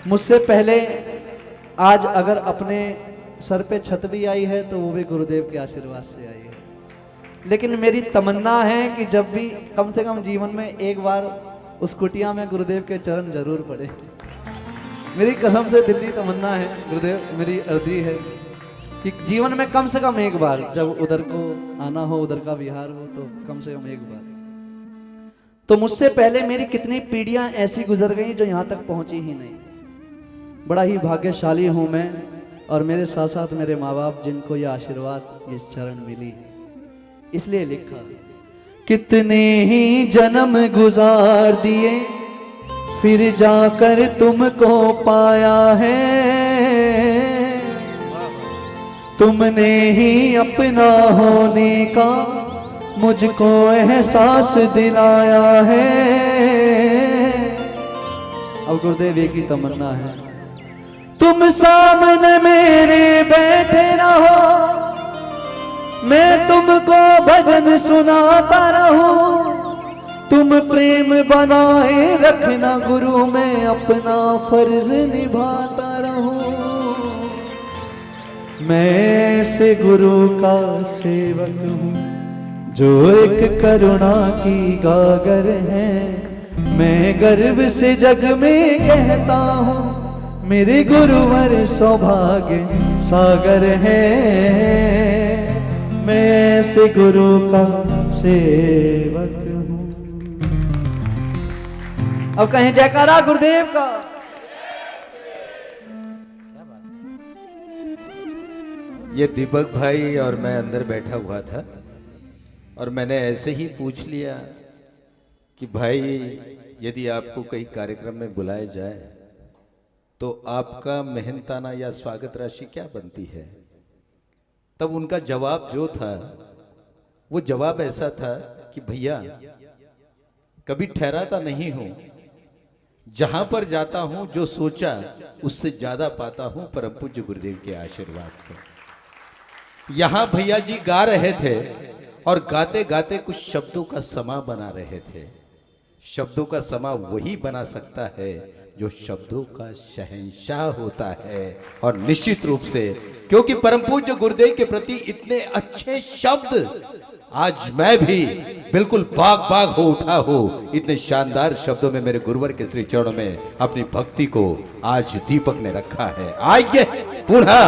[SPEAKER 5] मुझसे पहले आज अगर अपने सर पे छत भी आई है तो वो भी गुरुदेव के आशीर्वाद से आई है। लेकिन मेरी तमन्ना है कि जब भी कम से कम जीवन में एक बार उस कुटिया में गुरुदेव के चरण जरूर पड़े। मेरी कसम से दिल्ली तमन्ना है गुरुदेव, मेरी अर्जी है कि जीवन में कम से कम एक बार जब उधर को आना हो, उधर का विहार हो, तो कम से कम एक बार। तो मुझसे पहले मेरी कितनी पीढ़ियां ऐसी गुजर गई जो यहां तक पहुंची ही नहीं। बड़ा ही भाग्यशाली हूं मैं और मेरे साथ साथ मेरे माँ बाप जिनको ये आशीर्वाद, ये चरण मिली। इसलिए लिखा, कितने ही जन्म गुजार दिए फिर जाकर तुमको पाया है। तुमने ही अपना होने का मुझको एहसास दिलाया है। अब गुरुदेव एक ही तमन्ना है, तुम सामने मेरे बैठे रहो, मैं तुमको भजन सुनाता रहूं। तुम प्रेम बनाए रखना गुरु, मैं अपना फर्ज निभाता रहूं। मैं ऐसे गुरु का सेवक हूँ जो एक करुणा की गागर है। मैं गर्व से जग में कहता हूँ मेरे गुरुवर सौभाग्य सागर है। मैं ऐसे गुरु का सेवक हूँ। अब कहें जयकारा गुरुदेव का।
[SPEAKER 2] ये दीपक भाई और मैं अंदर बैठा हुआ था और मैंने ऐसे ही पूछ लिया कि भाई यदि आपको कई कार्यक्रम में बुलाया जाए तो आपका मेहनताना या स्वागत राशि क्या बनती है। तब उनका जवाब जो था वो जवाब ऐसा था कि भैया कभी ठहराता नहीं हूं, जहां पर जाता हूं जो सोचा उससे ज्यादा पाता हूं परम पूज्य गुरुदेव के आशीर्वाद से। यहां भैया जी गा रहे थे और गाते गाते कुछ शब्दों का समा बना रहे थे। शब्दों का समा वही बना सकता है जो शब्दों का शहंशाह होता है। और निश्चित रूप से क्योंकि परम पूज्य गुरुदेव के प्रति इतने अच्छे शब्द, आज मैं भी बिल्कुल बाग बाग हो उठा हूं। इतने शानदार शब्दों में मेरे गुरुवर के श्री चरणों में अपनी भक्ति को आज दीपक ने रखा है। आइए पुनः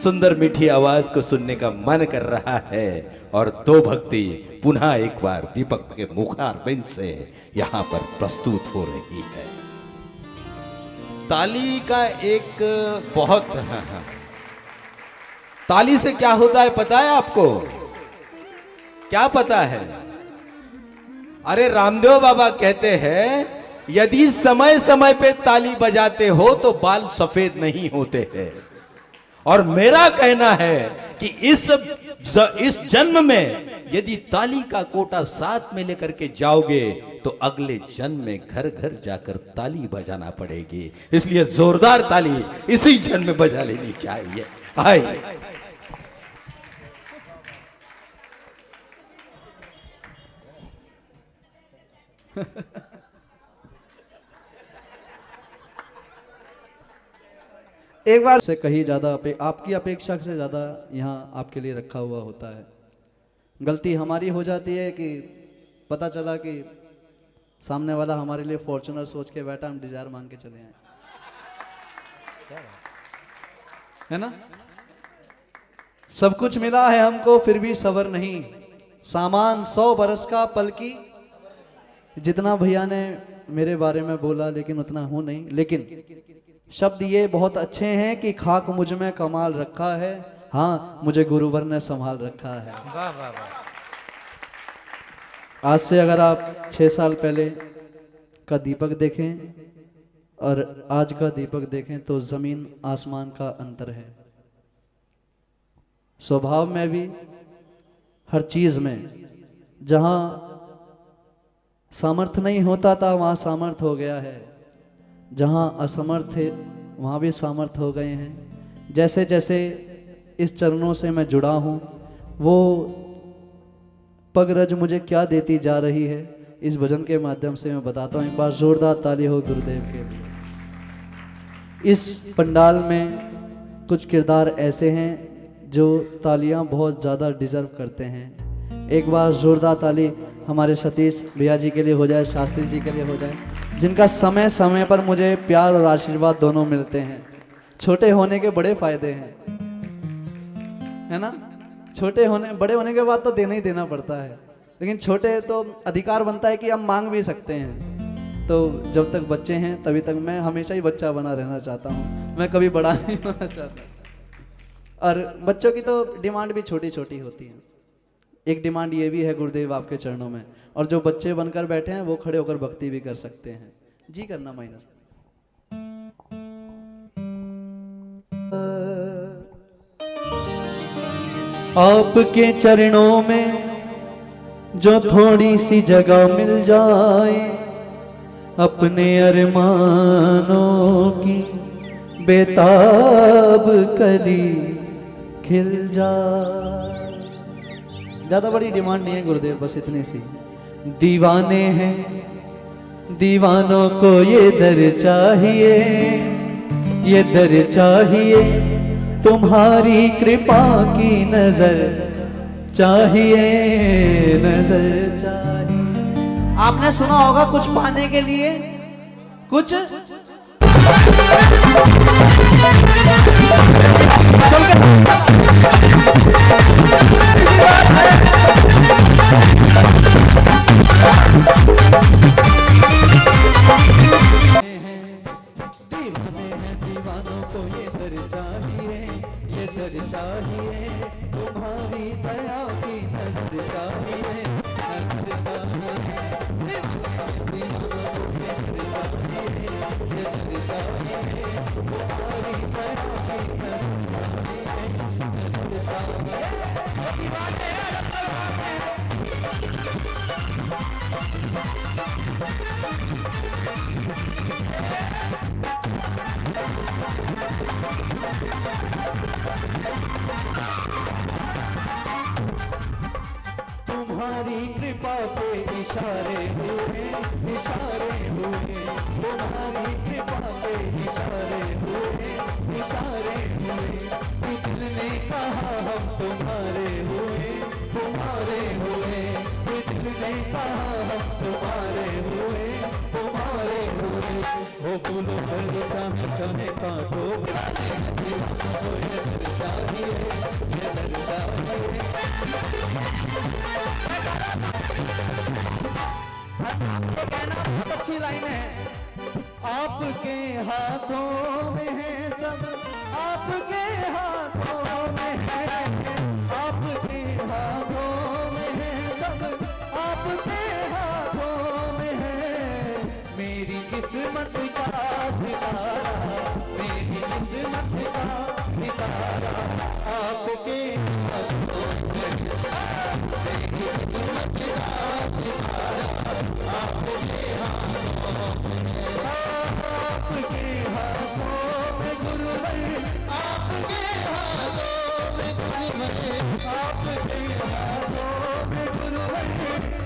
[SPEAKER 2] सुंदर मीठी आवाज को सुनने का मन कर रहा है और दो भक्ति पुनः एक बार दीपक के मुखारबिंद से यहां पर प्रस्तुत हो रही है। ताली का एक बहुत ताली से क्या होता है पता है आपको? क्या पता है? अरे रामदेव बाबा कहते हैं यदि समय समय पे ताली बजाते हो तो बाल सफेद नहीं होते हैं। और मेरा कहना है कि इस जन्म में यदि ताली का कोटा साथ में लेकर के जाओगे तो अगले जन्म में घर घर जाकर ताली बजाना पड़ेगी। इसलिए जोरदार ताली इसी जन्म में बजा लेनी चाहिए। आइए
[SPEAKER 5] एक बार से कहीं ज़्यादा आपकी अपेक्षा से ज़्यादा यहाँ आपके लिए रखा हुआ होता है। गलती हमारी हो जाती है कि पता चला कि सामने वाला हमारे लिए फॉर्च्यूनर सोच के बैठा, हम डिजायर मांग के चले आए, है ना। सब कुछ मिला है हमको फिर भी सबर नहीं, सामान 100 बरस का पल की। जितना भैया ने मेरे बारे में बोला लेकिन उतना हूं नहीं, लेकिन शब्द ये बहुत अच्छे हैं कि खाक मुझ में कमाल रखा है, हाँ मुझे गुरुवर ने संभाल रखा है।
[SPEAKER 3] वाह वाह वाह।
[SPEAKER 5] आज से अगर आप 6 साल पहले का दीपक देखें और आज का दीपक देखें तो जमीन आसमान का अंतर है। स्वभाव में भी, हर चीज में। जहां सामर्थ्य नहीं होता था वहां सामर्थ्य हो गया है, जहां असमर्थ थे वहां भी सामर्थ्य हो गए हैं। जैसे जैसे इस चरणों से मैं जुड़ा हूं वो पगरज मुझे क्या देती जा रही है, इस भजन के माध्यम से मैं बताता हूं। एक बार जोरदार ताली हो गुरुदेव के लिए। इस पंडाल में कुछ किरदार ऐसे हैं जो तालियां बहुत ज़्यादा डिजर्व करते हैं। एक बार जोरदार ताली हमारे सतीश भैया जी के लिए हो जाए, शास्त्री जी के लिए हो जाए, जिनका समय समय पर मुझे प्यार और आशीर्वाद दोनों मिलते हैं। छोटे होने के बड़े फायदे हैं, है ना। छोटे होने बड़े होने के बाद तो देना ही देना पड़ता है, लेकिन छोटे तो अधिकार बनता है कि हम मांग भी सकते हैं। तो जब तक बच्चे हैं तभी तक मैं हमेशा ही बच्चा बना रहना चाहता हूँ, मैं कभी बड़ा नहीं होना चाहता। और बच्चों की तो डिमांड भी छोटी छोटी होती है। एक डिमांड ये भी है गुरुदेव आपके चरणों में, और जो बच्चे बनकर बैठे हैं वो खड़े होकर भक्ति भी कर सकते हैं। जी करना माइनर। आपके चरणों में जो थोड़ी सी जगह मिल जाए, अपने अरमानों की बेताब कली खिल जाए। ज्यादा बड़ी डिमांड नहीं है गुरुदेव, बस इतनी सी। दीवाने हैं दीवानों को ये दर चाहिए, ये दर चाहिए, तुम्हारी कृपा की नजर चाहिए, नजर चाहिए। आपने सुना होगा कुछ पाने के लिए कुछ दीवानों को ये दर चाहिए, ये दर चाहिए, तुम्हारी दया की नजर चाहिए, नजर चाहिए, दीवानों को ये दर चाहिए, ये दर चाहिए, तुम्हारी दया की नजर चाहिए, नजर चाहिए। तुम्हारी कृपा पे इशारे हुए, इशारे हुए, तुम्हारी कृपा पे इशारे हुए, इशारे हुए, दिल ने कहा हम तुम्हारे हुए, तुम्हारे हुए, दिल ने कहा हम तुम्हारे हुए, तुम्हारे हुए। वो फूलों पर चाहे चाहे कांटों बनाने दीवाना हो, ये दर्जा ही है, ये दर्जा ही है। ये कहना बहुत अच्छी लाइन है। आपके हाथों में है सब, आपके हाथों में है, आपके हाथों में है सब, आपके हाथों में है। मेरी किस्मत का सितारा, मेरी किस्मत का सितारा आपके हाथों में है, मेरी किस्मत का सितारा आपके हाथों में है। आपके हाथों में गुरुवर, आपके हाथों में गुरुवर, आपके हाथों में गुरुवर,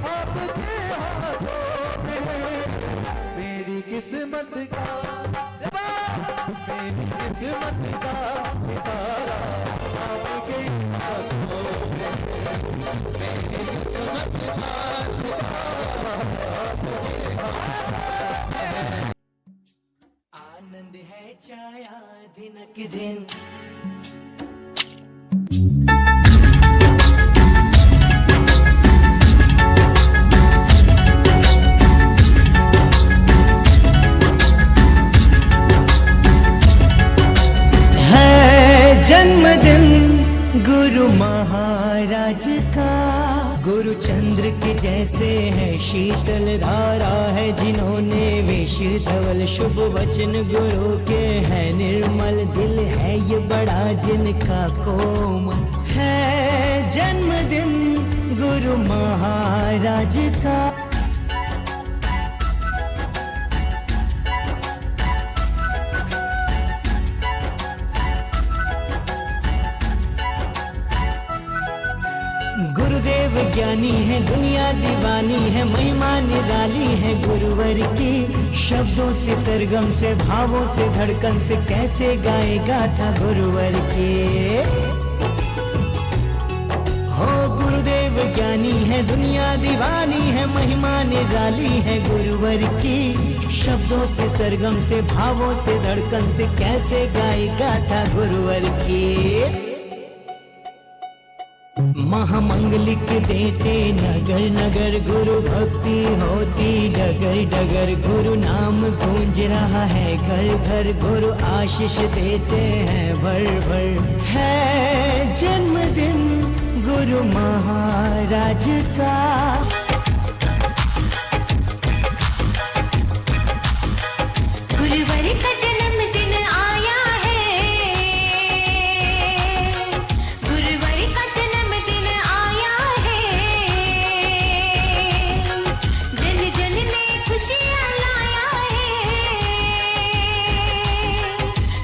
[SPEAKER 5] आपके हाथों में है। मेरी किस्मत का, मेरी किस्मत का सितारा आपके हाथों में है, मेरी किस्मत का सितारा आपके हाथों में है।
[SPEAKER 3] आनंद है छाया दिनक दिन, है जन्मदिन गुरु महाराज का। गुरु चंद्र के जैसे है शीतल धारा है, जिन्होंने वेश धवल शुभ वचन गुरु के है। निर्मल दिल है ये बड़ा जिनका कोमल, है जन्मदिन गुरु महाराज का। गुरुदेव ज्ञानी है, दुनिया दीवानी है, महिमा निराली है गुरुवर की। शब्दों से सरगम से भावों से धड़कन से कैसे गाएगा था गुरुवर के। हो गुरुदेव ज्ञानी है, दुनिया दीवानी है, महिमा निराली है गुरुवर की। शब्दों से सरगम से भावों से धड़कन से कैसे गाएगा था गुरुवर की। महामंगलिक देते नगर नगर, गुरु भक्ति होती डगर डगर। गुरु नाम गूंज रहा है घर घर, गुरु आशीष देते हैं भर भर। है जन्मदिन गुरु महाराज का।
[SPEAKER 6] गुरुवर का जन्मदिन आया है, गुरुवर का जन्मदिन आया है। जन जन में खुशियाँ लाया है,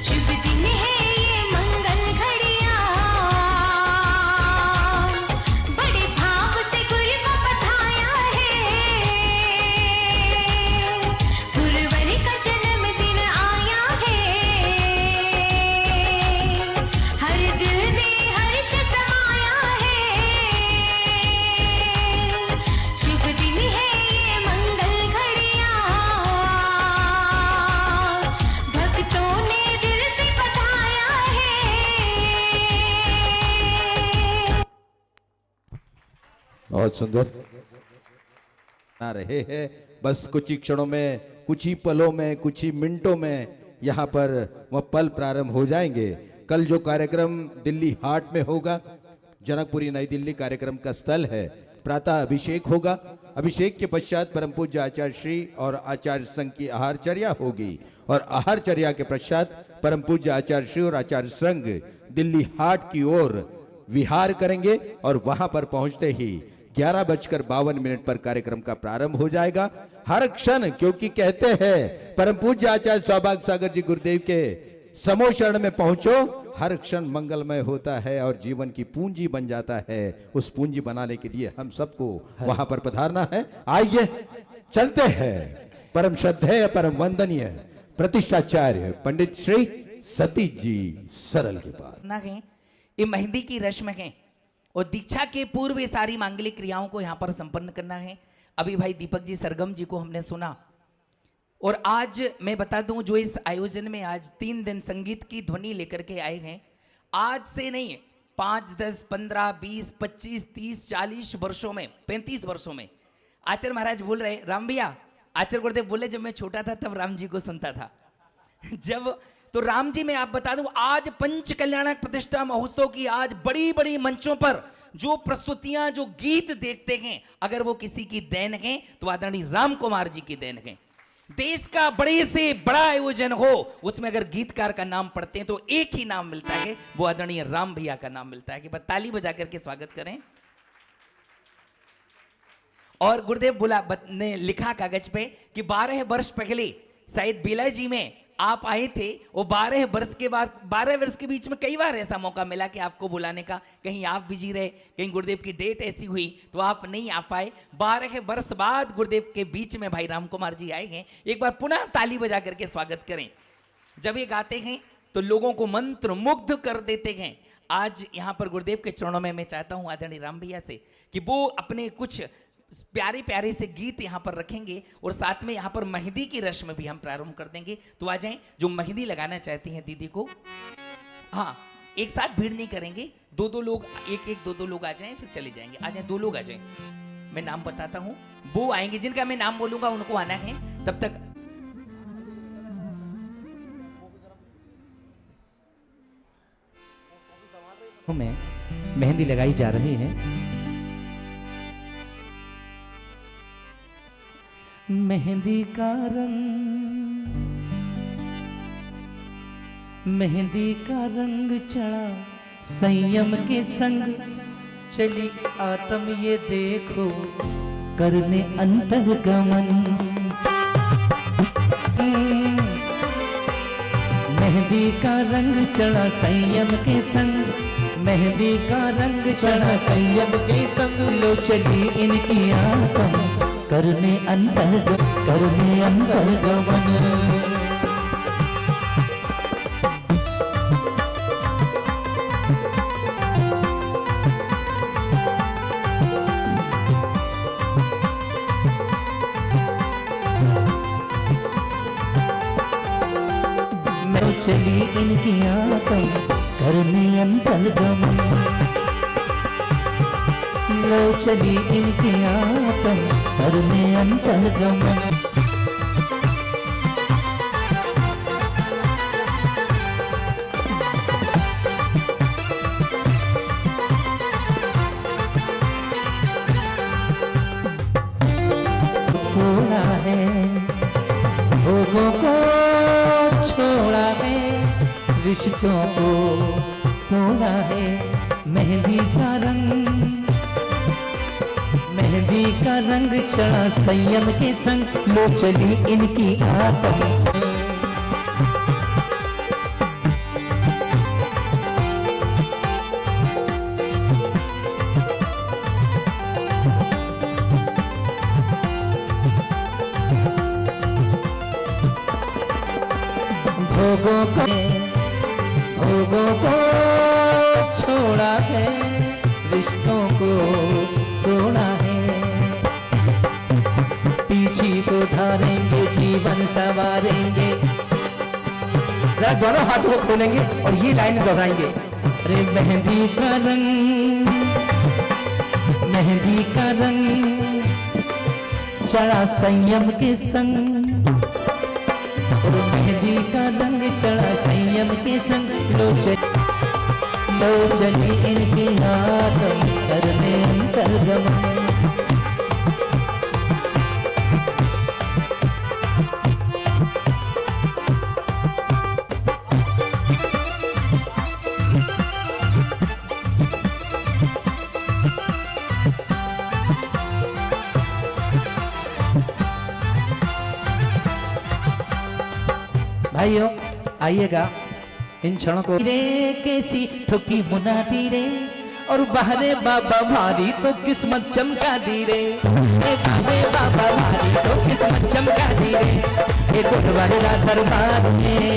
[SPEAKER 6] शुभ दिन है ये मंगल घड़िया। बड़े भाव से गुरु को पधाया है, गुरुवर का जन्मदिन आया है। हर दिल में हर्ष समाया है, शुभ दिन है ये मंगल घड़िया। भक्तों ने दिल से बधाया है।
[SPEAKER 2] बहुत सुंदर ना रहे हैं। बस कुछ ही क्षणों में, कुछ ही पलों में, कुछ ही मिनटों में यहाँ पर वह पल प्रारंभ हो जाएंगे। कल जो कार्यक्रम दिल्ली हाट में होगा, जनकपुरी नई दिल्ली कार्यक्रम का स्थल है, प्रातः अभिषेक होगा। अभिषेक के पश्चात परम पूज्य आचार्य श्री और आचार्य संघ की आहारचर्या होगी, और आहारचर्या के पश्चात परम पूज्य आचार्य श्री और आचार्य संघ दिल्ली हाट की ओर विहार करेंगे, और वहां पर पहुंचते ही 11:52 पर कार्यक्रम का प्रारंभ हो जाएगा। हर क्षण, क्योंकि कहते हैं परम पूज्य आचार्य सौभाग्य सागर जी गुरुदेव के समो शरण में पहुंचो, हर क्षण मंगलमय होता है और जीवन की पूंजी बन जाता है। उस पूंजी बनाने के लिए हम सबको वहां पर पधारना है। आइए चलते हैं परम श्रद्धेय परम वंदनीय प्रतिष्ठाचार्य पंडित श्री सतीश जी सरल के पास
[SPEAKER 3] करना है। ये मेहंदी की रस्म है और दीक्षा के पूर्व ये सारी मांगलिक क्रियाओं को यहाँ पर संपन्न करना है। अभी भाई दीपक जी सरगम जी को हमने सुना, और आज मैं बता दूं जो इस आयोजन में आज 3 दिन संगीत की ध्वनि लेकर के आए हैं, आज से नहीं 5, 10, 15, 20, 25, 30, 40 वर्षों में, 35 वर्षों में। आचार्य महाराज बोल रहे, राम भैया, आचार्य गुरुदेव बोले जब मैं छोटा था तब राम जी को सुनता था। जब तो राम जी मैं आप बता दूं, आज पंच कल्याणक प्रतिष्ठा महोत्सव की आज बड़ी बड़ी मंचों पर जो प्रस्तुतियां, जो गीत देखते हैं, अगर वो किसी की देन है तो आदरणीय राम कुमार जी की देन है। देश का बड़े से बड़ा आयोजन हो, उसमें अगर गीतकार का नाम पढ़ते हैं तो एक ही नाम मिलता है, वो आदरणीय राम भैया का नाम मिलता है। कि बस ताली बजा करके स्वागत करें। और गुरुदेव ने लिखा कागज पे कि 12 वर्ष पहले शायद बेला जी में आप आए थे, वो 12 वर्ष के बाद 12 वर्ष के बीच में कई बार ऐसा मौका मिला कि आपको बुलाने का, कहीं आप बिजी रहे, कहीं गुरुदेव की डेट ऐसी हुई तो आप नहीं आ पाए। 12 वर्ष बाद गुरुदेव के बीच में भाई राम कुमार जी आए हैं। एक बार पुनः ताली बजा करके स्वागत करें। जब ये गाते हैं तो लोगों को मंत्र मुग्ध कर देते हैं। आज यहाँ पर गुरुदेव के चरणों में मैं चाहता हूँ आदरणीय राम भैया से कि वो अपने कुछ प्यारे प्यारे से गीत यहाँ पर रखेंगे, और साथ में यहाँ पर मेहंदी की रस्म भी हम प्रारंभ कर देंगे। तो आ जाएं, जो मेहंदी लगाना चाहती हैं दीदी को। हाँ, एक साथ भीड़ नहीं करेंगे, 2-2 लोग, एक 2-2 लोग आ जाएं, फिर चले जाएंगे। आ जाएं, 2 लोग आ जाएं। मैं नाम बताता हूँ, वो आएंगे, जिनका मैं नाम बोलूंगा उनको आना है। तब तक
[SPEAKER 4] में मेहंदी लगाई जा रही है। मेहंदी का रंग चढ़ा संयम के संग, चली आत्म ये देखो करने अंतर्गमन। मेहंदी का रंग चढ़ा संयम के संग, मेहंदी का रंग चढ़ा संयम के संग, लो चली इनकी आत्म करने अंतर्गमन। मैं चली इनकी आत्म करने अंतर्गमन, लो चली इनकी आत्म करने अंतर्गमन। थोड़ा है भोगों को छोड़ा है, रिश्तों को तोड़ा है। मेहंदी का रंग चढ़ा संयम के संग, लो चली इनकी आत्म। भोगों को छोड़ा है, रिश्तों को तोड़ा है। पीछे को धारेंगे, जीवन संवारेंगे। जरा दोनों हाथों को खोलेंगे और ये लाइन दोहराएंगे। अरे मेहंदी का रंग चढ़ा संयम के संग, और मेहंदी का रंग चढ़ा संयम के संग, लो चली इनके आत्म करने अंतर्गमन। भाइयों आइएगा इन क्षणों को रे कैसी ठुकी मुनादी रे और बहरे बाबा भारी तो किस्मत चमका दी रे बहरे बाबा भारी तो किस्मत चमका दी रे एक गुरुवारा दरबार में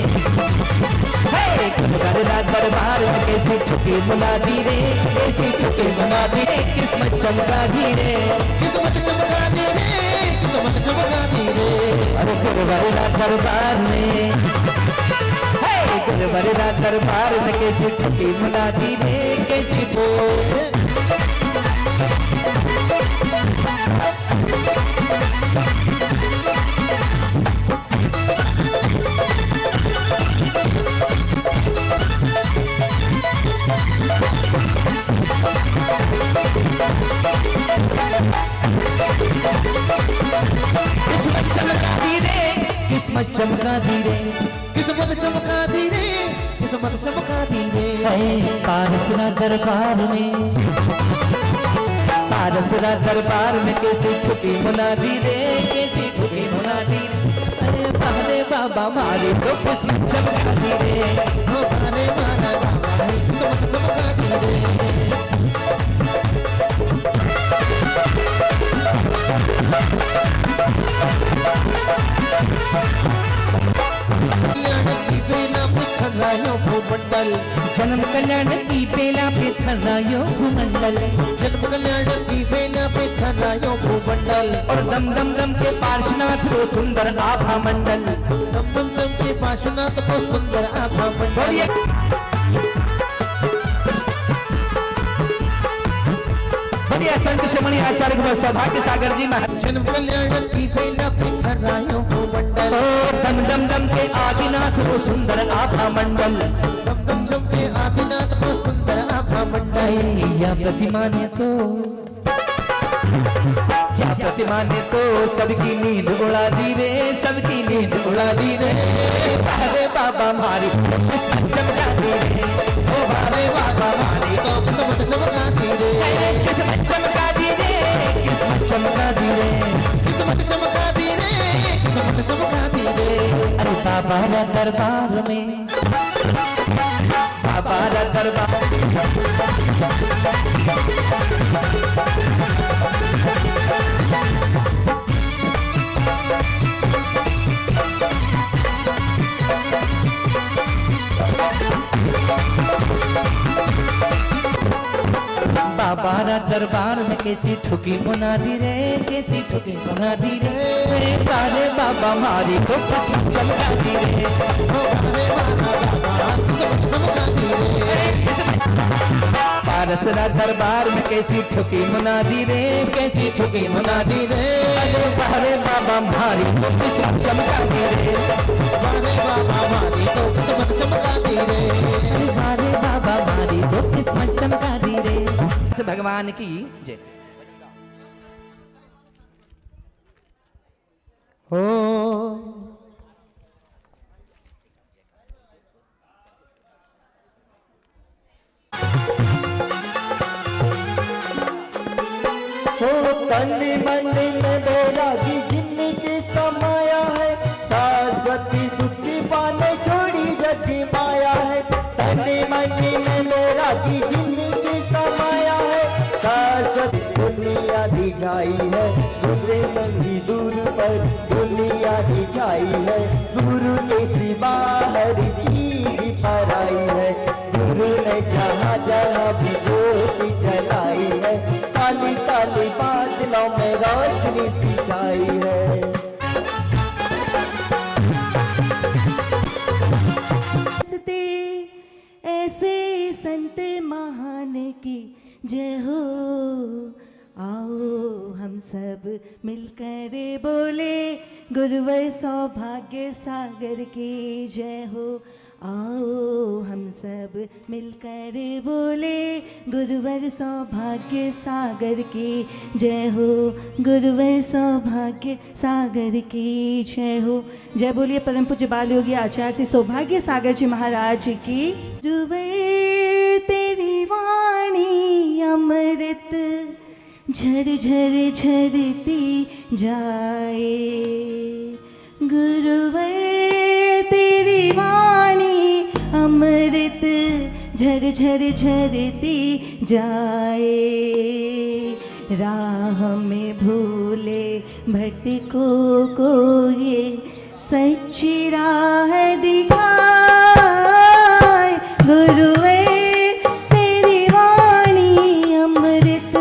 [SPEAKER 4] गुरुवारा दरबार में कैसी ठुकी मुनादी रे कैसी ठुकी मुनादी रे किस्मत चमका दी रे
[SPEAKER 1] किस्मत चमका दी रे किस्मत चमका दी रे
[SPEAKER 4] अरे गुरुवारा दरबार में गुरुवारा दरबार में कैसी ठुकी मुनादी रे कैसी किस्मत चमका दी रे किस्मत चमका दी रे
[SPEAKER 1] किस्मत चमका दी रे किस्मत चमका दी रे
[SPEAKER 4] पारसरा दरबार में पारसरा दरबार में कैसी ठुकी मुनादी रे कैसी ठुकी मुनादी रे अरे बाबा मारे तो किस्मत चमका दी रे
[SPEAKER 1] हो भारे मारा बाबा है किस्मत चमका दी रे कल्याण की बेला पे थर्रायो भूमंडल
[SPEAKER 4] जन्म कल्याण की बेला पे थर्रायो भूमंडल
[SPEAKER 1] जन्म कल्याण की बेला पे थर्रायो भूमंडल
[SPEAKER 4] और दम दम दम के पार्श्वनाथ को सुंदर आभा मंडल
[SPEAKER 1] दम दम दम के पार्श्वनाथ को सुंदर आभा मंडल
[SPEAKER 4] बोलिए संत शिरोमणि आचार्य गुरु सौभाग्य सागर जी महाराज
[SPEAKER 1] जन्म कल्याण की बेला पे थर्रायो भूमंडल
[SPEAKER 4] दम दम दम के आदिनाथ को सुंदर आभा मंडल
[SPEAKER 1] दम दम दम के आदिनाथ को सुंदर आभा मंडल
[SPEAKER 4] या प्रतिमा ने तो या प्रतिमा ने तो सबकी नींद उड़ा दी रे सबकी नींद उड़ा दी रे अरे बाबा मारी किस्मत चमका दी रे
[SPEAKER 1] ओ भारे बाबा मारी तो किस्मत चमका दी रे
[SPEAKER 4] किस्मत चमका दी रे किस्मत चमका दी रे
[SPEAKER 1] किस्मत चमका दी रे किस्मत चमका दी रे
[SPEAKER 4] अरे बाबा रा दरबार में बाबा रा दरबार बाबा रा दरबार में कैसी ठुकी मुनादी रे कैसी ठुकी मुनादी रे बारे बाबा मारी को किस्मत चमका दी रे
[SPEAKER 1] ओ भारे बाबा किस्मत चमका दी रे
[SPEAKER 4] पारसरा दरबार में कैसी ठुकी मुनादी रे कैसी ठुकी मुनादी रे बारे बाबा मारी को किस्मत चमका दी रे
[SPEAKER 1] भारे बाबा मारी तो किस्मत चमका दी रे
[SPEAKER 4] बारे बाबा मारी को किस्मत चमका दी रे भगवान की जय
[SPEAKER 1] हो
[SPEAKER 7] तन मन में बैरागी जिनके समाया है सरस्वती सुखी पाने छोड़ी जगी माया है तन मन में बैरागी जिनके समाया है सरस्वती दुनिया दी जाई है दूसरे मन ही दूर पर दुनिया दी जाई है गुरु के सिवा हर चीज पर आई है गुरु ने जहाँ जहाँ भी ज्योति जलाई है काली काली बादलों में रोशनी सिंचाई है ऐसे संत महान की जय हो आओ हम सब मिलकर बोले गुरुवर सौभाग्य सागर की जय हो आओ हम सब मिलकर बोले गुरुवर सौभाग्य सागर की जय हो गुरुवर सौभाग्य सागर की जय हो। जय बोलिए परम पूज्य बाल योगी आचार्य श्री सौभाग्य सागर जी महाराज की। गुरुवर तेरी वाणी अमृत झर झर झरती जाए गुरुवर तेरी
[SPEAKER 8] झर झर झरती जाए, राह में भूले भटकों को ये सच्ची राह दिखाए। गुरुवे तेरी वाणी अमृत,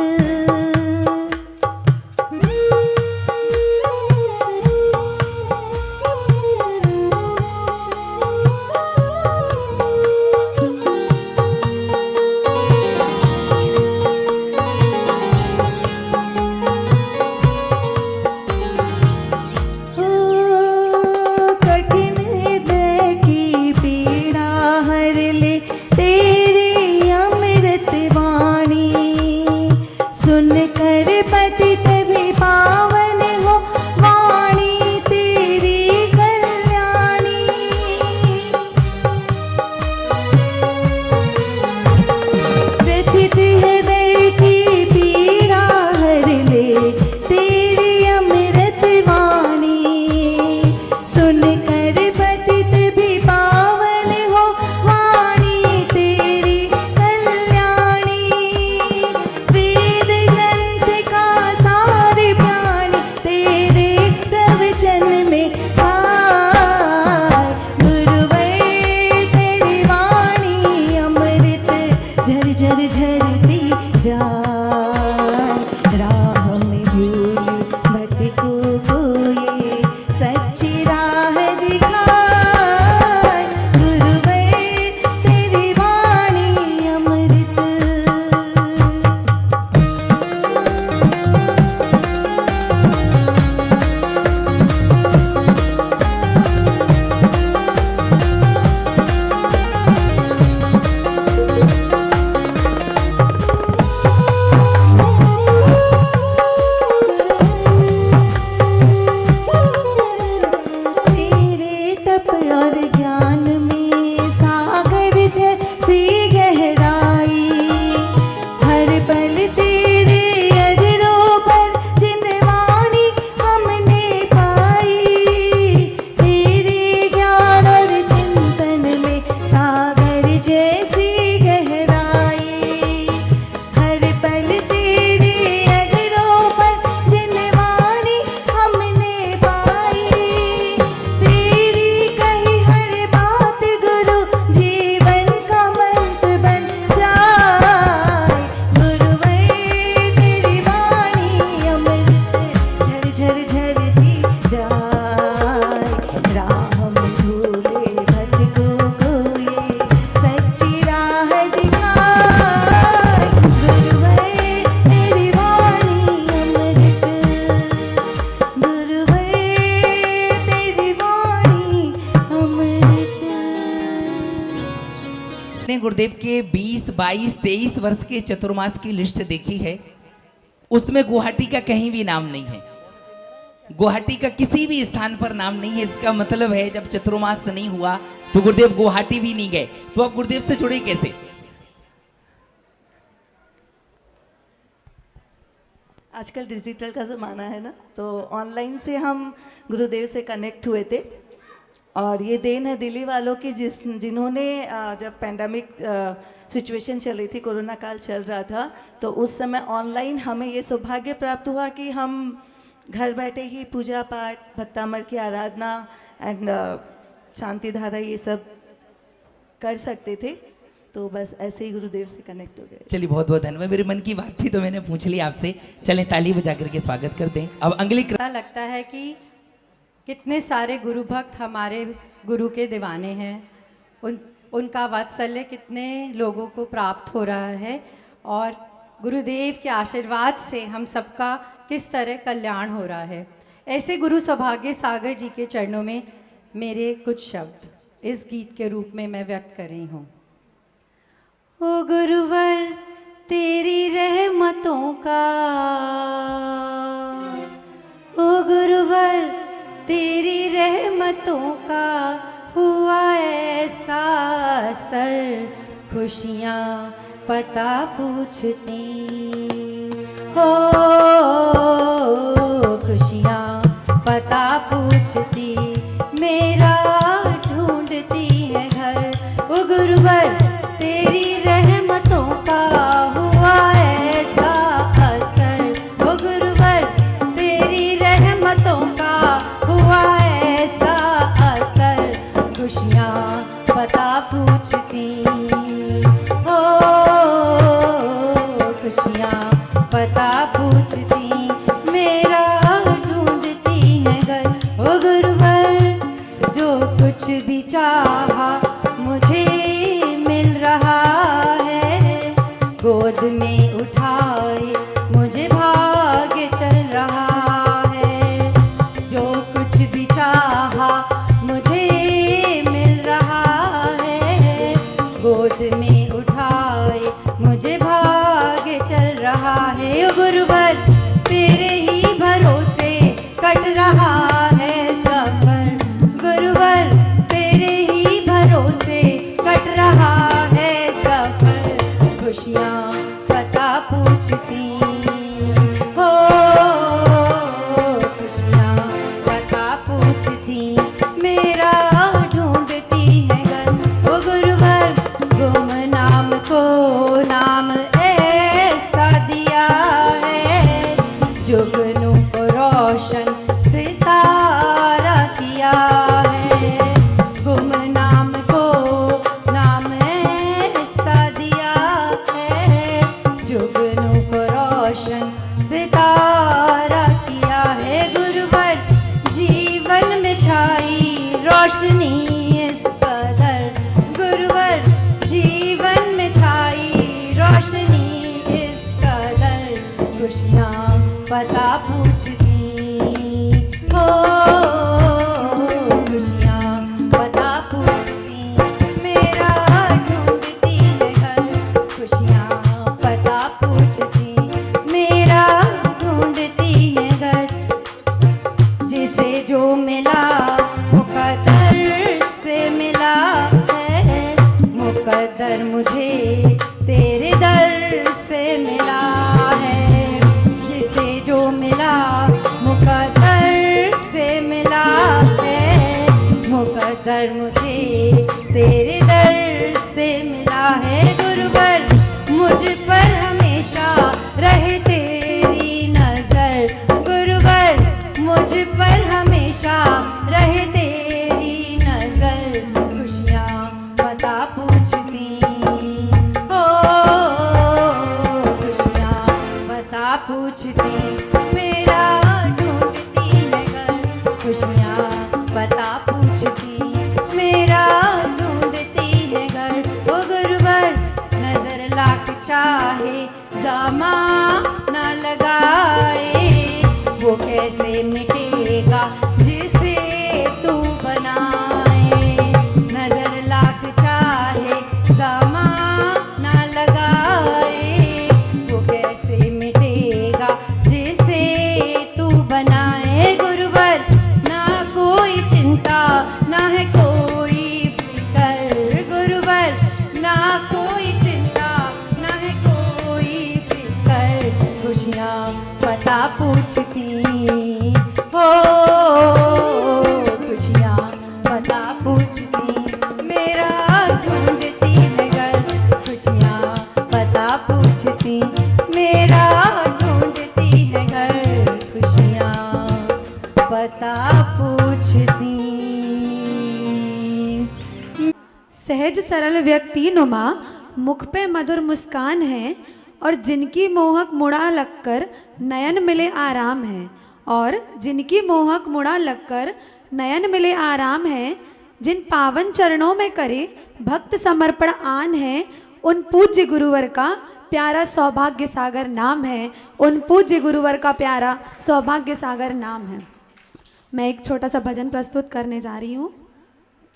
[SPEAKER 3] गुरुदेव के 20, 22, 23 वर्ष के चतुर्मास की लिस्ट देखी है, उसमें गुवाहाटी का कहीं भी नाम नहीं है। गुवाहाटी का किसी भी स्थान पर नाम नहीं है। इसका मतलब है जब चतुर्मास नहीं हुआ तो गुरुदेव गुवाहाटी भी नहीं गए। तो आप गुरुदेव से जुड़े कैसे?
[SPEAKER 8] आजकल डिजिटल का ज़माना है ना, तो ऑनलाइन से हम गुरुदेव से कनेक्ट हुए थे। और ये देन है दिल्ली वालों की जिन्होंने जब पैंडमिक सिचुएशन चल रही थी, कोरोना काल चल रहा था, तो उस समय ऑनलाइन हमें ये सौभाग्य प्राप्त हुआ कि हम घर बैठे ही पूजा पाठ, भक्तामर की आराधना एंड शांति धारा ये सब कर सकते थे। तो बस ऐसे ही गुरुदेव से कनेक्ट हो गए।
[SPEAKER 3] चलिए बहुत बहुत धन्यवाद। मेरे मन की बात थी तो मैंने पूछ ली आपसे। चलें ताली बजा करके स्वागत कर दें। अब अगली
[SPEAKER 9] लगता है कि कितने सारे गुरु भक्त हमारे गुरु के दीवाने हैं, उनका वात्सल्य कितने लोगों को प्राप्त हो रहा है और गुरुदेव के आशीर्वाद से हम सबका किस तरह कल्याण हो रहा है। ऐसे गुरु सौभाग्य सागर जी के चरणों में मेरे कुछ शब्द इस गीत के रूप में मैं व्यक्त कर रही हूँ। ओ गुरुवर तेरी रहमतों का, ओ गुरुवर तेरी रहमतों का हुआ ऐसा असर, खुशियाँ पता पूछती हो, खुशियाँ पता पूछती, मेरा ढूंढती है घर। ओ गुरुवर तेरी रहमतों का हुआ ऐसा असर, ओ गुरुवर तेरी रहमतों का हुआ ऐसा असर, खुशियाँ पता पूछती हो, खुशियाँ पता पूछती, मेरा ढूंढती है घर, ओ गुरुवर जो कुछ भी चाहा मुझे मिल रहा है, गोद में उठाए मुझे भाग्य चल रहा है, जो कुछ भी चाहा मुझे मिल रहा है, गोद में उठाए मुझे भाग्य चल रहा है, ओ गुरुवर तेरे ही भरोसे कट रहा है सफर, गुरुवर तेरे ही भरोसे कट रहा है सफर, खुशियाँ पता पूछती हो, खुशियाँ पता पूछती, मेरा ढूंढती है घर, ओ गुरुवर गुमनाम को नाम ऐसा दिया है, जुगनू को रोशन सितारा किया है, गुमनाम को नाम ऐसा दिया है, जुगनू को रोशन सितारा किया है, गुरुवर जीवन में छाई रोशनी इस कदर, गुरुवर जीवन में छाई रोशनी इस कदर, खुशियाँ पता पूछती हो, खुशियाँ पता पूछती, मेरा ढूंढती है घर, खुशियाँ पता पूछती, मेरा ढूंढती है घर, जिसे जो मिला मुकद्दर से मिला है, मुकद्दर मुझे तेरे दर से मिला है, जिसे जो मिला मुकद्दर से मिला है, मुकद्दर मुझे तेरे दर से मिला है, गुरुवर मुझ पर हमेशा रहे तेरी नजर, गुरुवर मुझ पर हमेशा रहे तेरी नजर, खुशियाँ पता पूछती हो, खुशियाँ पता पूछती, मेरा ढूंढती है घर, खुशियाँ पता पूछती, मेरा ढूंढती है घर, ओ गुरुवर नजर लाख चाहे ज़माना लगाए, वो कैसे मिटेगा जिसे तू बनाए, नजर लाख चाहे ज़माना लगाए, वो कैसे मिटेगा जिसे तू बनाए, गुरुवर ना कोई चिंता ना है कोई फिकर, गुरुवर ना कोई चिंता ना है कोई फिकर, खुशियाँ पता पूछती हो, खुशियाँ पता पूछती, मेरा ढूंढती है घर, खुशियाँ पता पूछती, मेरा ढूंढती है घर, खुशियाँ पता पूछती।
[SPEAKER 10] सहज सरल व्यक्ति नुमा मुख पे मधुर मुस्कान है, और जिनकी मोहक मुड़ा लगकर नयन मिले आराम है, और जिनकी मोहक मुड़ा लगकर नयन मिले आराम है, जिन पावन चरणों में करे भक्त समर्पण आन है, उन पूज्य गुरुवर का प्यारा सौभाग्य सागर नाम है, उन पूज्य गुरुवर का प्यारा सौभाग्य सागर नाम है। मैं एक छोटा सा भजन प्रस्तुत करने जा रही हूँ।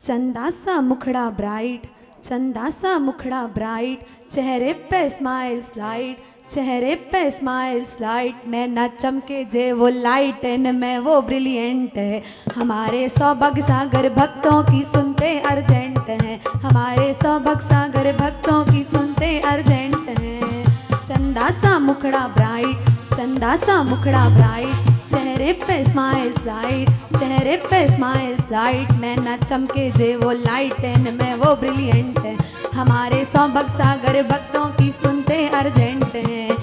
[SPEAKER 10] चंदा सा मुखड़ा ब्राइट, चंदा सा मुखड़ा ब्राइट, चेहरे पे स्माइल स्लाइड, चेहरे पे स्माइल स्लाइड, नैना चमके जे वो लाइट, में वो ब्रिलियंट है, हमारे सौभाग्य सागर भक्तों की सुनते अर्जेंट हैं, हमारे सौभाग्य सागर भक्तों की सुनते अर्जेंट हैं। चंदा सा मुखड़ा ब्राइट, चंदा सा मुखड़ा ब्राइट, चेहरे चेहरे पे स्माइल लाइट, चेहरे पे स्माइल लाइट, नैना चमके जे वो लाइट में वो ब्रिलियंट है। हमारे सौभाग्य सागर भक्तों की सुनते अर्जेंट हैं।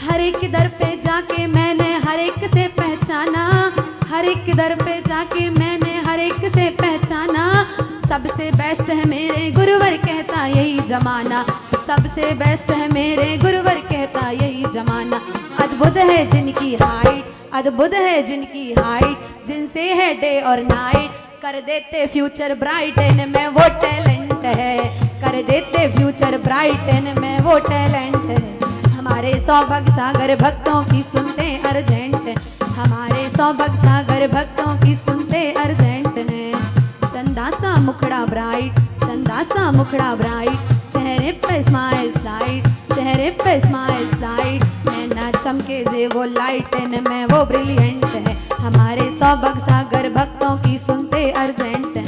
[SPEAKER 10] हर एक दर पे जाके मैंने हर एक से पहचाना, हर एक दर पे जाके मैंने हर एक से पहचाना, सबसे बेस्ट है मेरे गुरुवर कहता यही जमाना, सबसे बेस्ट है मेरे गुरुवर कहता यही जमाना। अद्भुत है जिनकी हाइट, अद्भुत है जिनकी हाइट, जिनसे है डे और नाइट, कर देते फ्यूचर ब्राइट, इनमें वो टैलेंट है, कर देते फ्यूचर ब्राइट, इनमें वो टैलेंट है। हमारे सौभाग्य सागर भक्तों की सुनते अर्जेंट है, हमारे सौभाग्य सागर भक्तों की सुनते अर्जेंट है। चंदा सा मुखड़ा ब्राइट, चंदा सा मुखड़ा ब्राइट, चेहरे पे स्माइल लाइट, चेहरे पे स्माइल लाइट, नैना चमके जे वो लाइट, इनमें वो ब्रिलियंट है। हमारे सौभाग्य सागर भक्तों की सुनते अर्जेंट हैं।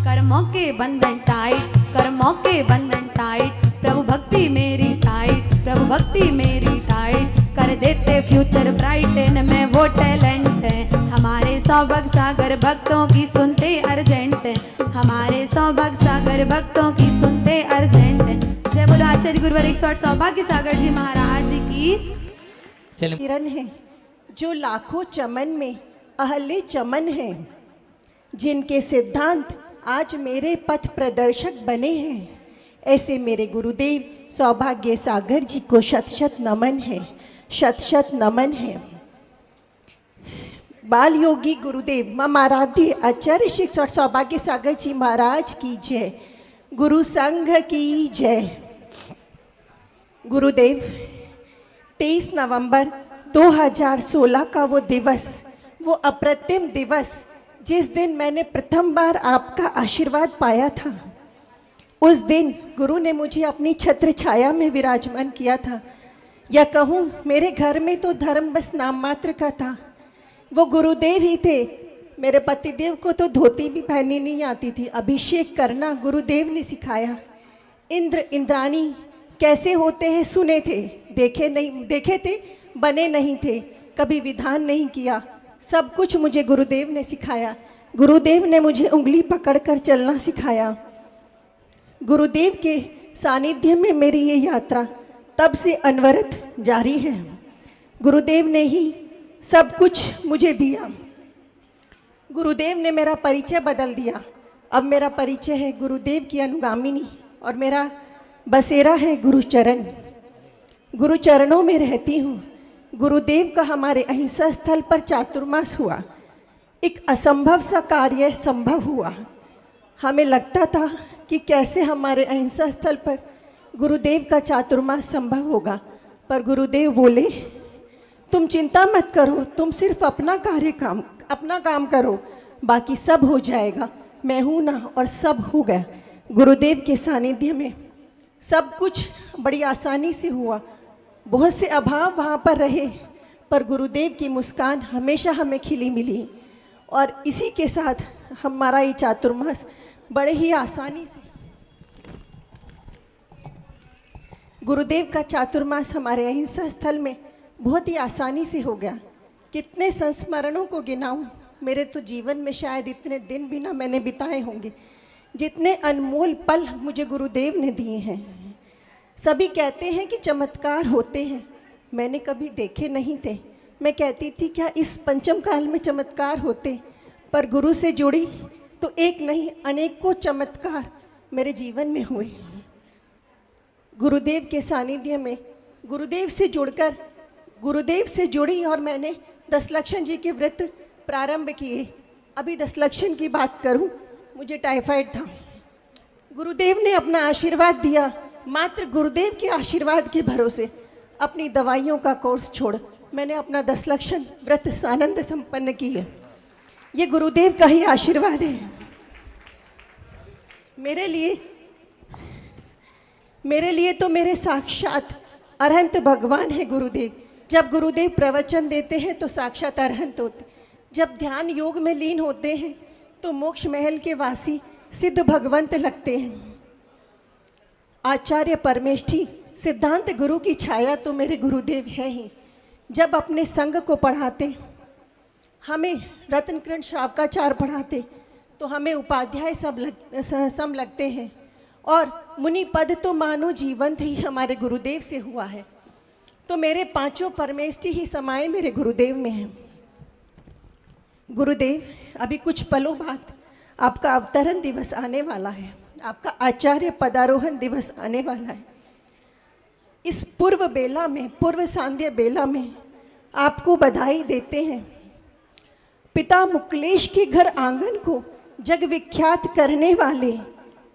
[SPEAKER 10] कर्मों के बंधन टाइट, कर्मों के बंधन टाइट, प्रभु भक्ति मेरी टाइट, प्रभु भक्ति मेरी टाइट, कर देते फ्यूचर ब्राइट, इनमें वो टैलेंट है। हमारे सौभाग्य सागर भक्तों की सुनते अर्जेंट है, हमारे सौभाग्य सागर भक्तों की सुनते अर्जेंट है। जय बोलो आचार्य गुरुवर 108 सौभाग्य सागर जी महाराज की।
[SPEAKER 11] किरण है जो लाखों चमन में अहल्य चमन है, जिनके सिद्धांत आज मेरे पथ प्रदर्शक बने हैं। ऐसे मेरे गुरुदेव सौभाग्य सागर जी को शत शत नमन है, शत शत नमन है। बाल योगी गुरुदेव मम आराध्य आचार्य श्री सौभाग्य सागर जी महाराज की जय, गुरु संघ की जय। गुरुदेव 23 नवंबर 2016 का वो दिवस, वो अप्रतिम दिवस जिस दिन मैंने प्रथम बार आपका आशीर्वाद पाया था, उस दिन गुरु ने मुझे अपनी छत्र छाया में विराजमान किया था, या कहूँ मेरे घर में तो धर्म बस नाम मात्र का था, वो गुरुदेव ही थे। मेरे पतिदेव को तो धोती भी पहननी नहीं आती थी, अभिषेक करना गुरुदेव ने सिखाया। इंद्र इंद्राणी कैसे होते हैं सुने थे, देखे थे, बने नहीं थे, कभी विधान नहीं किया, सब कुछ मुझे गुरुदेव ने सिखाया। गुरुदेव ने मुझे उंगली पकड़कर चलना सिखाया। गुरुदेव के सानिध्य में मेरी ये यात्रा तब से अनवरत जारी है। गुरुदेव ने ही सब कुछ मुझे दिया, गुरुदेव ने मेरा परिचय बदल दिया। अब मेरा परिचय है गुरुदेव की अनुगामिनी और मेरा बसेरा है गुरुचरण। गुरुचरणों में रहती हूँ। गुरुदेव का हमारे अहिंसा स्थल पर चातुर्मास हुआ, एक असंभव सा कार्य संभव हुआ। हमें लगता था कि कैसे हमारे अहिंसा स्थल पर गुरुदेव का चातुर्मास संभव होगा, पर गुरुदेव बोले तुम चिंता मत करो, तुम सिर्फ अपना काम करो, बाकी सब हो जाएगा। मैं हूँ ना, और सब हो गया। गुरुदेव के सानिध्य में सब कुछ बड़ी आसानी से हुआ। बहुत से अभाव वहाँ पर रहे, पर गुरुदेव की मुस्कान हमेशा हमें खिली मिली, और इसी के साथ हमारा ये चातुर्मास बड़े ही आसानी से, गुरुदेव का चातुर्मास हमारे अहिंसा स्थल में बहुत ही आसानी से हो गया। कितने संस्मरणों को गिनाऊं, मेरे तो जीवन में शायद इतने दिन भी ना मैंने बिताए होंगे, जितने अनमोल पल मुझे गुरुदेव ने दिए हैं। सभी कहते हैं कि चमत्कार होते हैं, मैंने कभी देखे नहीं थे। मैं कहती थी क्या इस पंचम काल में चमत्कार होते, पर गुरु से जुड़ी तो एक नहीं अनेकों चमत्कार मेरे जीवन में हुए। गुरुदेव के सानिध्य में गुरुदेव से जुड़ी और मैंने 10 लक्षण जी के व्रत प्रारंभ किए। अभी 10 लक्षण की बात करूं, मुझे टाइफाइड था, गुरुदेव ने अपना आशीर्वाद दिया। मात्र गुरुदेव के आशीर्वाद के भरोसे अपनी दवाइयों का कोर्स छोड़ मैंने अपना 10 लक्षण व्रत सानंद संपन्न किए। ये गुरुदेव का ही आशीर्वाद है मेरे लिए तो मेरे साक्षात अरहंत भगवान है गुरुदेव। जब गुरुदेव प्रवचन देते हैं तो साक्षात अरहंत होते, जब ध्यान योग में लीन होते हैं तो मोक्ष महल के वासी सिद्ध भगवंत लगते हैं। आचार्य परमेष्ठी सिद्धांत गुरु की छाया तो मेरे गुरुदेव है ही। जब अपने संघ को पढ़ाते, हमें रत्नकरण श्रावकाचार्य पढ़ाते, तो हमें उपाध्याय सम लगते हैं। और मुनि पद तो मानो जीवंत ही हमारे गुरुदेव से हुआ है। तो मेरे पांचों परमेष्टि ही समाये मेरे गुरुदेव में हैं। गुरुदेव, अभी कुछ पलों बाद आपका अवतरण दिवस आने वाला है, आपका आचार्य पदारोहण दिवस आने वाला है। इस पूर्व बेला में, पूर्व सांध्य बेला में आपको बधाई देते हैं। पिता मुकलेश के घर आंगन को जग विख्यात करने वाले,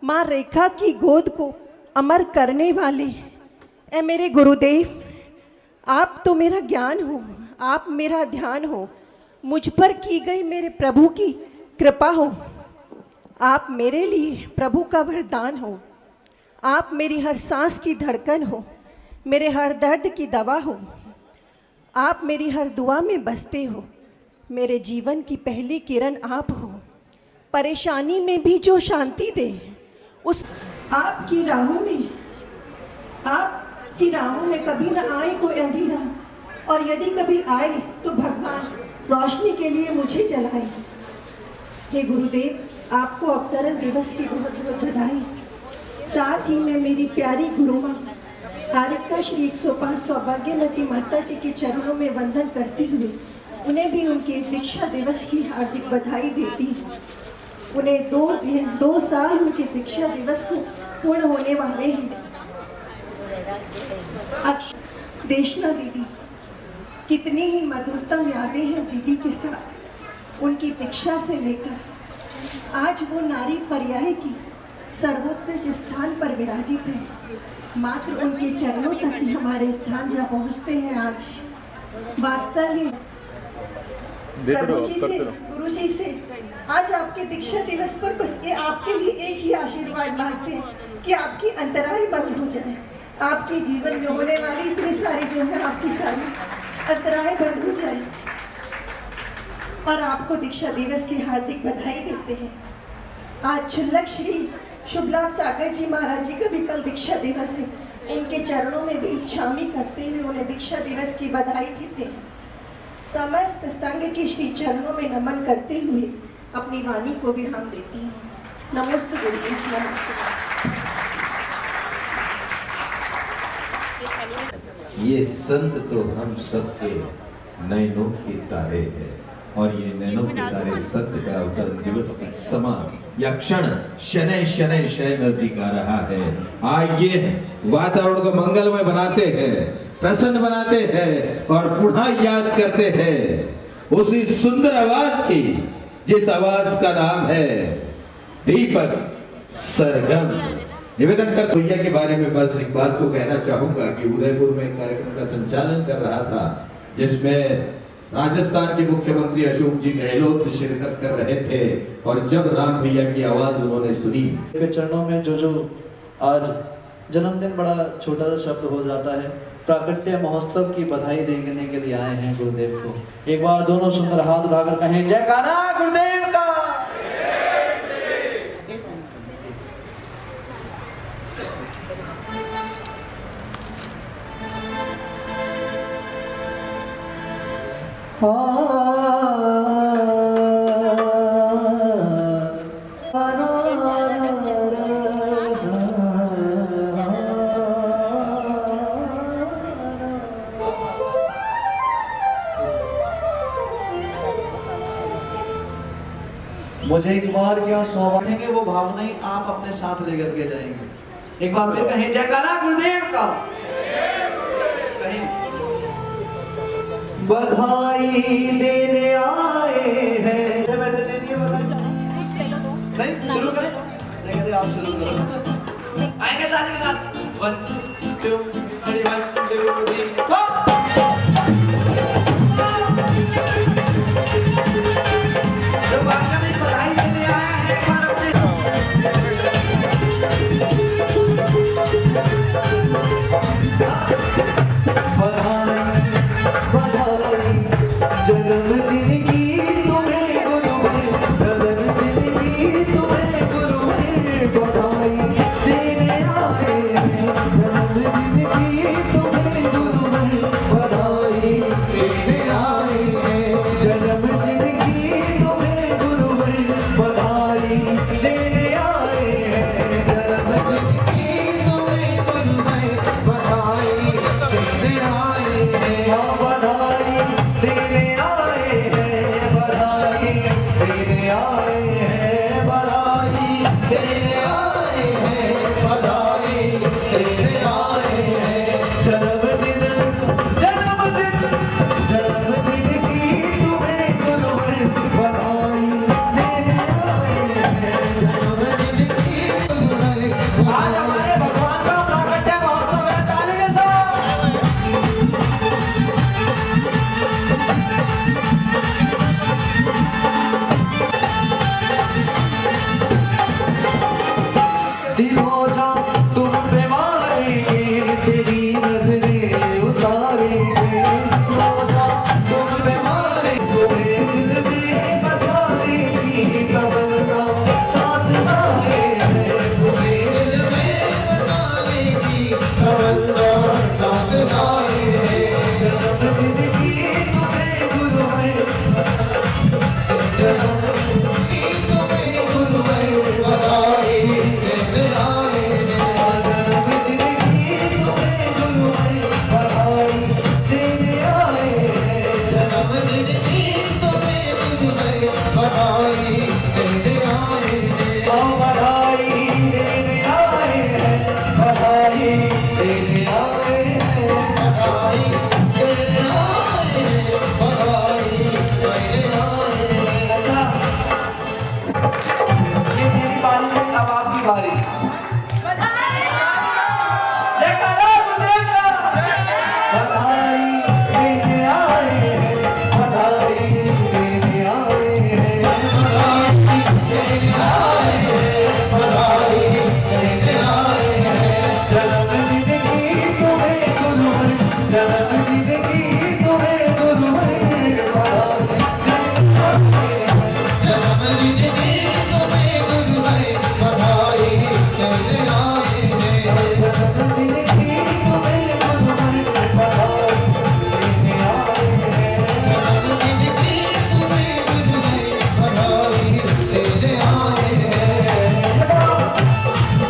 [SPEAKER 11] माँ रेखा की गोद को अमर करने वाले ए मेरे गुरुदेव, आप तो मेरा ज्ञान हो, आप मेरा ध्यान हो, मुझ पर की गई मेरे प्रभु की कृपा हो। आप मेरे लिए प्रभु का वरदान हो। आप मेरी हर सांस की धड़कन हो, मेरे हर दर्द की दवा हो। आप मेरी हर दुआ में बसते हो, मेरे जीवन की पहली किरण आप हो। परेशानी में भी जो शांति दे, उस आपकी राहों में कभी न आए कोई अंधेरा, और यदि कभी आए तो भगवान रोशनी के लिए मुझे जलाए। हे गुरुदेव, आपको अवतरण दिवस की बहुत बहुत बधाई। साथ ही मैं मेरी प्यारी गुरु माँ हारिका श्री 105 सौभाग्यवती माता जी के चरणों में वंदन करती हुई उन्हें भी उनके दीक्षा दिवस की हार्दिक बधाई देती हूँ। उन्हें 2 साल उनके दीक्षा दिवस को पूर्ण होने वाले हैं। देशना दीदी, कितनी ही मधुरतम यादें हैं दीदी के साथ। उनकी दीक्षा से लेकर आज वो नारी पर्याय की सर्वोत्कृष्ट स्थान पर विराजित है। मात्र उनके चरणों तक ही हमारे स्थान जहाँ पहुँचते हैं। आज वात्सल्य प्रभु जी से, गुरु जी से आज आपके दीक्षा दिवस पर बस ये आपके लिए एक ही आशीर्वाद मांगते हैं कि आपकी अंतराय बंद हो जाए। आपके जीवन में होने वाली इतनी सारी जो है आपकी सारी अंतराय बंद हो जाए, और आपको दीक्षा दिवस की हार्दिक बधाई देते हैं। आज छुल्लक श्री शुभलाभ सागर जी महाराज जी का भी कल दीक्षा दिवस है। उनके चरणों में भी इच्छामी करते हुए उन्हें दीक्षा दिवस की बधाई देते हैं। समस्त संघ के श्री चरणों में नमन करते हुए अपनी वाणी को विराम देती हूँ। नमस्ते गुरुदेव, नमस्ते।
[SPEAKER 12] ये संत तो हम सबके नैनों के तारे हैं, और ये नैनों के तारे सत्य का अवतरण दिवस का समान या क्षण शनै शनै शय नजदीक आ रहा है। आइए वातावरण को मंगलमय बनाते हैं, प्रसन्न बनाते हैं, और पुनः याद करते हैं उसी सुंदर आवाज की, जिस आवाज का नाम है दीपक सरगम। निवेदन कर भैया के बारे में बस एक बात को कहना चाहूंगा कि उदयपुर में एक कार्यक्रम का संचालन कर रहा था, जिसमें राजस्थान के मुख्यमंत्री अशोक जी गहलोत शिरकत कर रहे थे, और जब राम भैया की आवाज उन्होंने सुनी,
[SPEAKER 5] के चरणों में जो आज जन्मदिन बड़ा छोटा सा शब्द हो जाता है, प्राकट्य महोत्सव की बधाई देने के लिए आए हैं गुरुदेव को। एक बार दोनों सुंदर हाथ उठाकर कहें जयकारा गुरुदेव का। मुझे एक बार क्या सौभाग्य, वो भावना ही आप अपने साथ लेकर के जाएंगे। एक बार फिर कहें जयकारा गुरुदेव का। कहें बधाई देने आए हैं। नहीं शुरू करें, नहीं आप शुरू करो। आएंगे ताली के साथ। 1 2 3 1 2 3 बधाई देने आया है जन्मदिन की तुम्हें गुरु जन्मदिन की तुम्हें गुरु बधाई देने आए हैं। जन्मदिन की तुम्हें गुरु बधाई
[SPEAKER 7] तेरे आए हैं जन्मदिन जन्मदिन जन्मदिन की तुम्हें गुरुवर बधाई देने आए हैं जन्मदिन की गुरुवर आज हमारे भगवान का प्राकट्य महोत्सव है ताली के साथ दिल हो जा तुम पे मारेंगे तेरी नजरें उतारेंगे दिल हो जा तुम पे मारेंगे दिल में बसाने की तमन्ना साथ लाए हैं तुम्हें दिल में बसाने की तमन्ना साथ लाए हैं जन्मदिन की तुम्हें गुरु है जन्मदिन की तुम्हें गुरु है बधाई देने आए हैं जन्मदिन की तुम्हें गुरु है बधाई देने आए हैं जन्मदिन की तुम्हें गुरु है बधाई देने आए हैं बधाई देने आए हैं बधाई देने आए हैं बधाई देने आए हैं बधाई देने आए हैं अच्छा ये मेरी बारी है अब आपकी बारी ये करो गुरुदेव का बधाई देने आए हैं बधाई देने आए हैं बधाई देने आए हैं बधाई देने आए हैं जन्मदिन की तुम्हें गुरु है जन्मदिन की तुम्हें गुरु है जन्मदिन की तुम्हें गुरु है बधाई देने आए हैं जन्मदिन की तुम्हें गुरु है बधाई देने आए हैं जन्मदिन की तुम्हें गुरु है बधाई देने आए हैं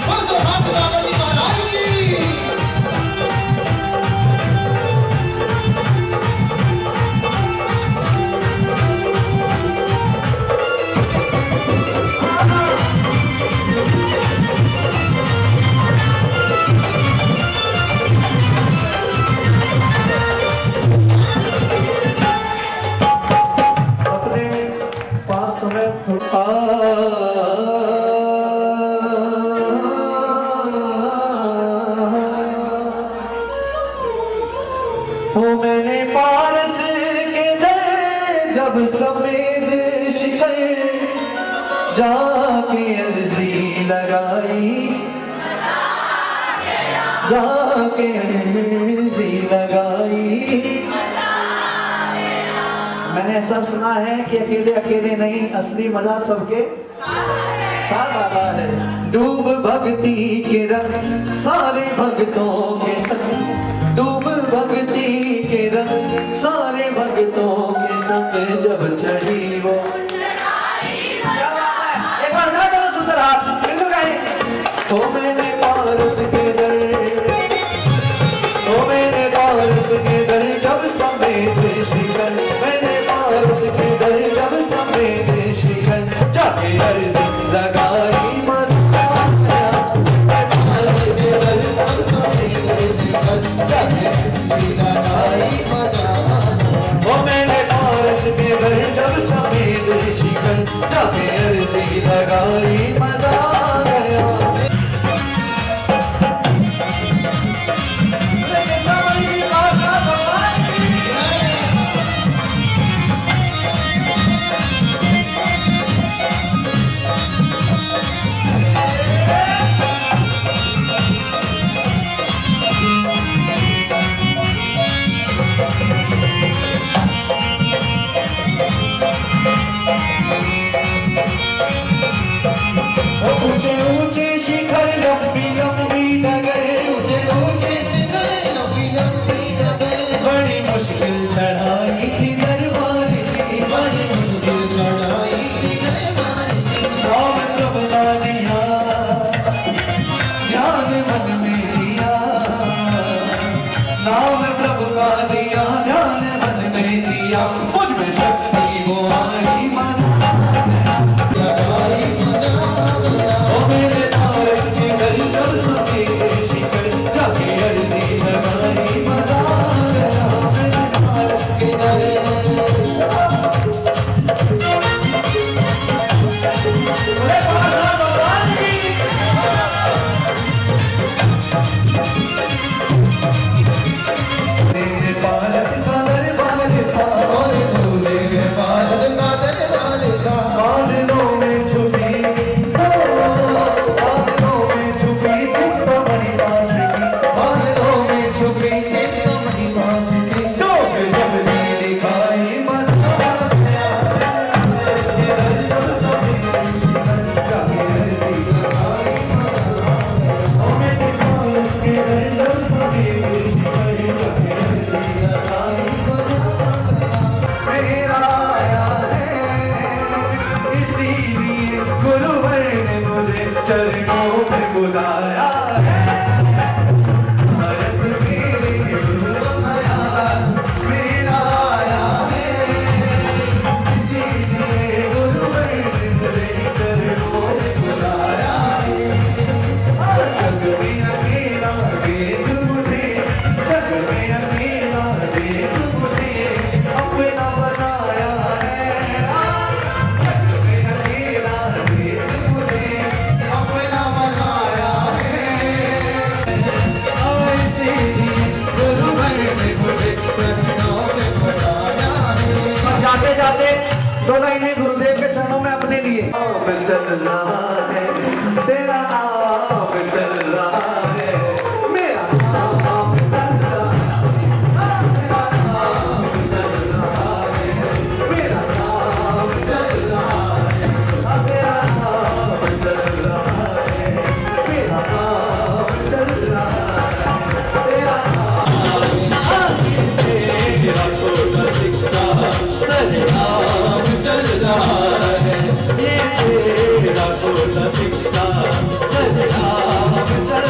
[SPEAKER 7] बस हाथ बाबा जी महाराज की अपने पास समय वो मैंने पारस के दर जब सफेद शिखर जाके अर्जी लगाई जाके अर्जी लगाई मैंने ऐसा सुना है कि अकेले अकेले नहीं असली मजा सबके साथ आता है डूब भक्ति के रंग सारे भक्तों के संग डूब भक्ति के रंग सारे भक्तों के संग जब चढ़ी वो क्या बात है एक बार ना करो सुंदर हाथ बिल्कुल कहें तो मैंने पारस के दर तो मैंने पारस के दर जब समेत शिखर मैंने पारस के दर जब समेत शिखर जाके अर्जी लगाई मजा आया मैं पारस के दर जब समेत शिखर जाके अर्जी लगाई मजा आया वो मैंने पारस के दर जब समेत शिखर जाके अर्जी लगाई मजा आया ऊंचे ऊंचे शिखर लंबी लंबी नगर ऊंचे ऊंचे शिखर लंबी लंबी नगर बड़ी मुश्किल चढ़ाई थी दरबार की बड़ी मुश्किल चढ़ाई थी दरबार की नाम प्रभु का दिया ध्यान मन में दिया नाम प्रभु का दिया ध्यान मन में दिया मुझ में शक्ति वो आई मजा लगाई मजा मेरे पारस के दर जब समेत शिखर बुलाया है भारत मेरे गुरु महाराज मेरा आया है इसीलिए गुरु बुलाया है जग में अकेला देख मुझे जग में अकेला देख मुझे अपना बनाया है जग में अकेला देख मुझे अपना बनाया है ऐसे गुरु ने मुझे चरणों में बनाया है। जाते जाते दो लाइनें गुरुदेव के चरणों में अपने लिए चल रहा है तेरा नाम चल रहा है मेरा नाम चल रहा है मेरा नाम चल रहा है मेरा नाम चल रहा है मेरा नाम चल रहा है तेरा तेरा सोना सिक्का सजनाम चल रहा है ये तेरा सोना सिक्का सजनाम चल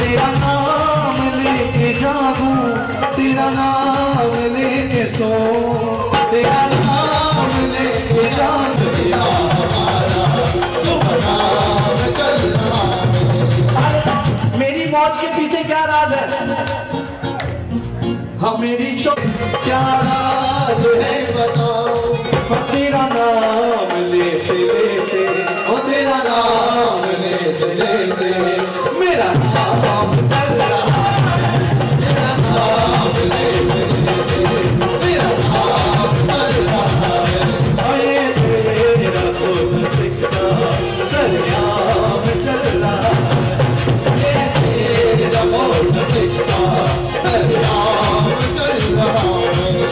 [SPEAKER 7] तेरा नाम लेके जागूं तेरा नाम लेके सो तेरा नाम लेके जागूं तेरा हमारा सुबह चल रहा है। मेरी मौज के पीछे क्या राज है हाँ मेरी शो क्या राज है बताओ तेरा नाम लेते लेते ओ तेरा नाम लेते लेते मेरा नाम चल रहा है मेरा नाम लेते लेते मेरा नाम चल रहा है अरे तेरा सोना सिक्का सरेआम चल रहा है ये तेरा सोना सिक्का सरेआम चल रहा है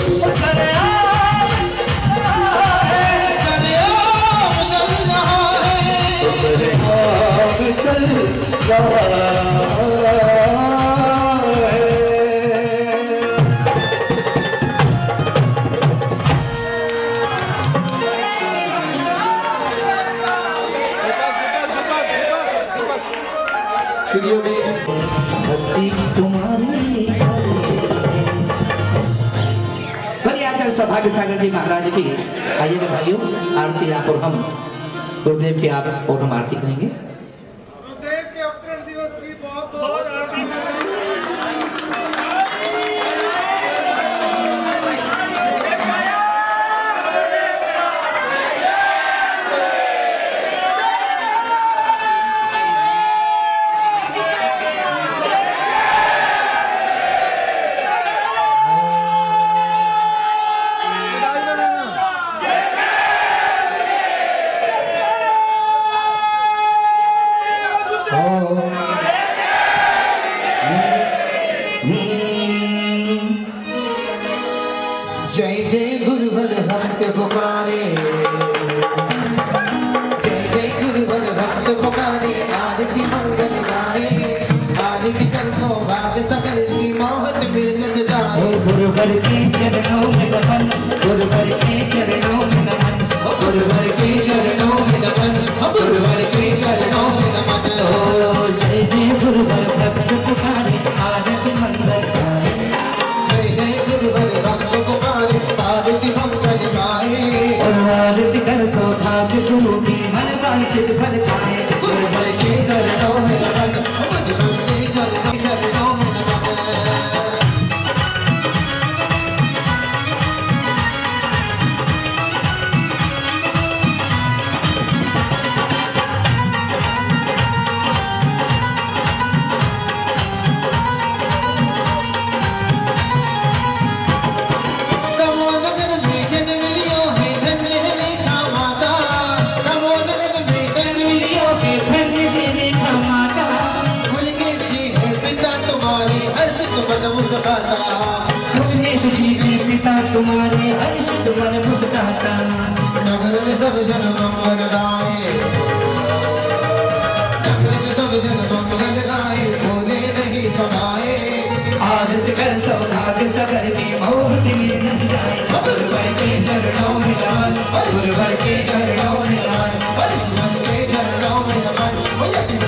[SPEAKER 7] चल रहा है।
[SPEAKER 4] बड़ी आचार्य सौभाग्य सागर जी महाराज की आइए ना भाइयों आरती आप और हम गुरुदेव की आप और हम आरती करेंगे।
[SPEAKER 1] जय जय गुरुवर भक्त पुकारे जय जय गुरुवर भक्त पुकारे आरती मंगल गाए आरती कर सौभाग्य सकल की मोहत मिलत जाए
[SPEAKER 7] गुरुवर के चरणों में नमन गुरुवर के चरणों में नमन
[SPEAKER 1] गुरुवर के चरणों में नमन गुरुवर के चरणों में नमन
[SPEAKER 7] जय जय गुरुवर भक्त पुकारे आरती मंगल गाए
[SPEAKER 1] जय जय गुरुवर भक्त पुकारे आरती मंगल गाए
[SPEAKER 7] आरती कर सौभाग्य गुरु की मन वांछित फल पाए
[SPEAKER 1] गुरुवर के चरणों में नमन गुरुवर के चरणों में नमन
[SPEAKER 7] पिता तुम्हारे हर्षित मन मुस्कुराता
[SPEAKER 1] नगर में सब जन मंगल गाए नगर में सब जन मंगल गाए बोले नहीं समाए
[SPEAKER 7] आरती कर सौभाग्य सागर की मोहती में नच जाए गुरुवर के चरणों में नमन गुरुवर के चरणों में नमन
[SPEAKER 1] के चरणों में नमन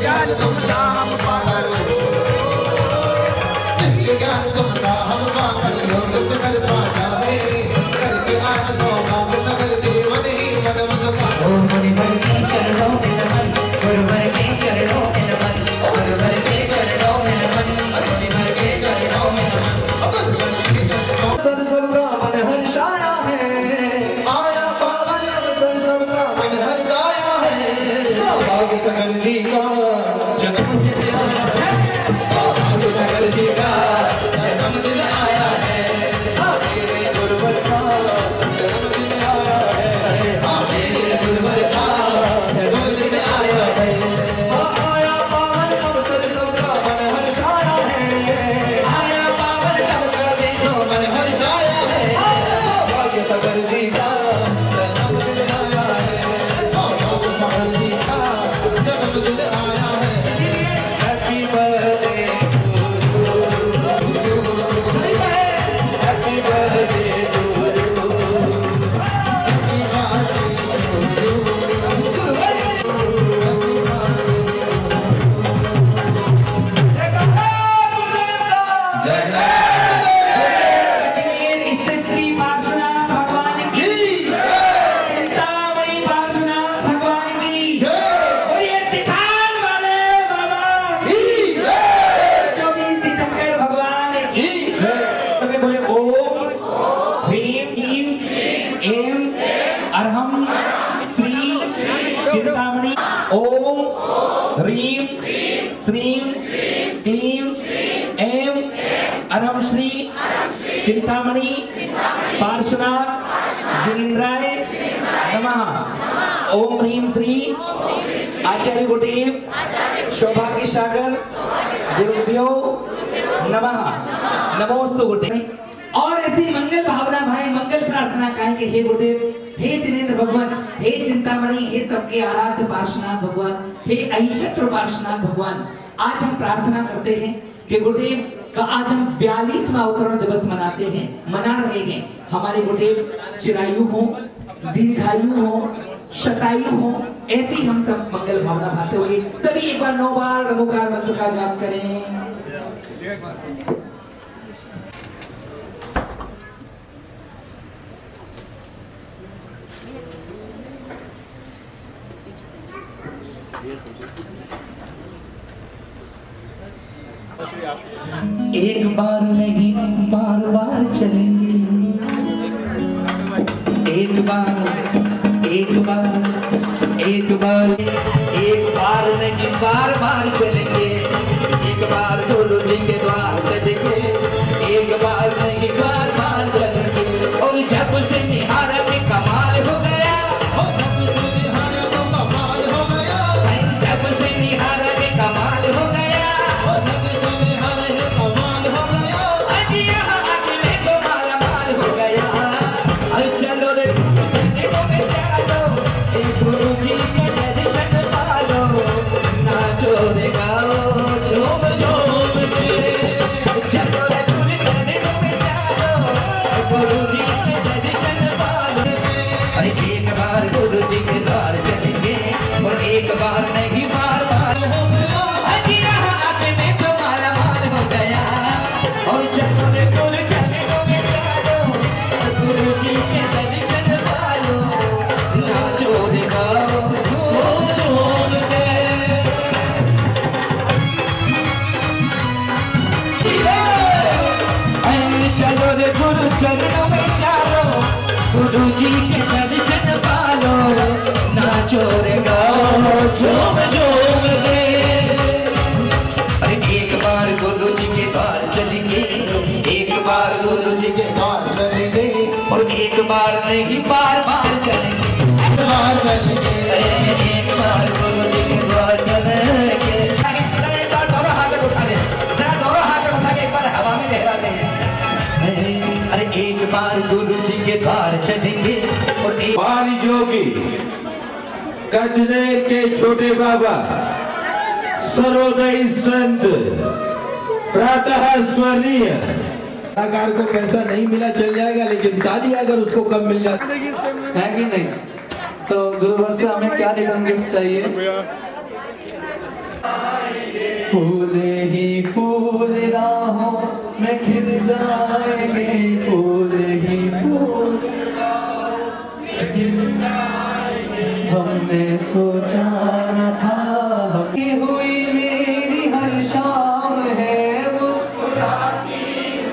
[SPEAKER 1] ज्ञान तुम सा हम पाकर दिव्य ज्ञान तुम सा हम पाकर योग सुकर पा जावे करके आज सौभाग्य सगर जीवन ही जन्म सफा
[SPEAKER 3] ओ मुनिवर के चरणों में नमन गुरुवर के चरणों में नमन गुरुवर के चरणों में नमन ऋषिवर के चरणों में नमन
[SPEAKER 1] गुरुवर के चरणों
[SPEAKER 5] सर सबका मन हर्षाया है
[SPEAKER 1] आया पावन अवसर सबका मन हर्षाया है
[SPEAKER 5] सौभाग्य सगर जी का जन्मदिन आया है
[SPEAKER 1] सौभाग्य सगर जी का जन्मदिन आया है
[SPEAKER 5] मेरे गुरुवर का जन्मदिन आया है
[SPEAKER 1] मेरे गुरुवर का जन्मदिन आया है
[SPEAKER 5] आया पावन अवसर सबका मन हर्षाया है
[SPEAKER 3] आया पावन सबका देखो
[SPEAKER 1] मन हर्षाया है
[SPEAKER 5] सौभाग्य सगर जी का जन्मदिन आया है
[SPEAKER 1] सौभाग्य सगर जी का जन्मदिन आया है
[SPEAKER 5] हैप्पी बर्थडे हैप्पी बर्थडे
[SPEAKER 3] इससे श्री पार्श्वनाथ भगवान की चिंतामणि पार्श्वनाथ भगवान की बोलिए तिखान वाले बाबा की 24 तीर्थंकर भगवान की सभी बोले ओम ह्रीम क्लीम एम अरहम श्री चिंतामणि ओम ह्रीम श्रीम क्लीम एम अरहम श्री चिंतामणि पार्श्वनाथ जिनेन्द्राय नमः ओम ह्रीम श्री आचार्य गुरुदेव सौभाग्य सागर गुरुदेव नमः नमोस्तु गुरुदेव। और ऐसी मंगल भावना भाई मंगल प्रार्थना कहेंगे हे गुरुदेव हे जिनेन्द्र भगवान हे चिंतामणि हे सबके आराध्य पार्श्वनाथ भगवान हे अहिशत्र पार्श्वनाथ भगवान आज हम प्रार्थना करते हैं कि गुरुदेव का आज हम 42वां अवतरण दिवस मनाते हैं मना रहे हैं हमारे गुरुदेव चिरायु हो दीर्घायु हो शतायु हो ऐसी हम सब मंगल भावना भाते हुए सभी एक बार 9 बार नमोकार मंत्र का जाप करें।
[SPEAKER 4] एक बार नहीं बार बार चलेंगे एक बार एक बार एक बार एक बार नहीं बार बार चलेंगे एक बार गुरु जी के द्वार चलेंगे एक बार नहीं बार बार चलेंगे और जब से निहारा के कमाल हो गया जब से निहारा के कमाल हो गया एक बार नहीं बार बार माला माल हो गया और चलो रे गुरु चले को बेचारो गुरु जी के दर्शन पालो नाचो रे गाओ झूम के चलो रे गुरु चरणों में चालो गुरु जी के दर्शन पालो नाचो रे गाओ झूम झूम के अरे एक बार गुरु जी के द्वार चलेंगे एक बार गुरु जी के द्वार चलेंगे और एक बार नहीं बार बार चलेंगे एक बार गुरु जी के द्वार चलेंगे दोनों हाथ उठा दे दोनों हाथ उठा के एक बार हवा में लहरा देंगे अरे एक बार गुरु जी के द्वार चलेंगे और एक
[SPEAKER 12] पानी जोगी कचनेर के छोटे बाबा सर्वोदय संत प्रातः स्मरणीय कलाकार को पैसा नहीं मिला चल जाएगा लेकिन ताली अगर उसको कम मिल जाती
[SPEAKER 5] है कि नहीं। तो गुरुवर से हमें क्या रिटर्न गिफ्ट चाहिए? फूल ही फूल राहों में खिल जाएंगे, फूल ही फूल हमने सोचा न था। की हुई मेरी हर शाम है मुस्कुराती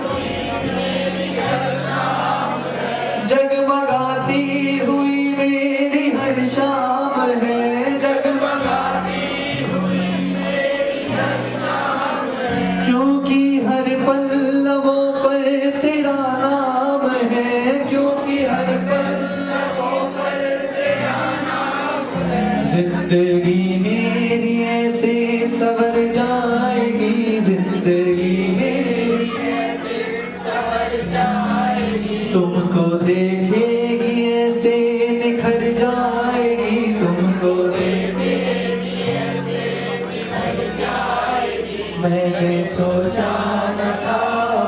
[SPEAKER 5] हुई मेरी हर शाम है, जगमगाती हुई मेरी हर शाम है, जगमगाती हुई मेरी हर शाम है, क्योंकि हर पल लबों पर तेरा नाम है, क्योंकि हर पल लबों पर तेरा नाम है। जिंदगी मेरी ऐसे सवर जाएगी, जिंदगी मेरी ऐसे सवर जाएगी, तुमको देखेगी ऐसे निखर जाएगी, तुमको देखेगी ऐसे निखर जाएगी। मैंने सोचा न था,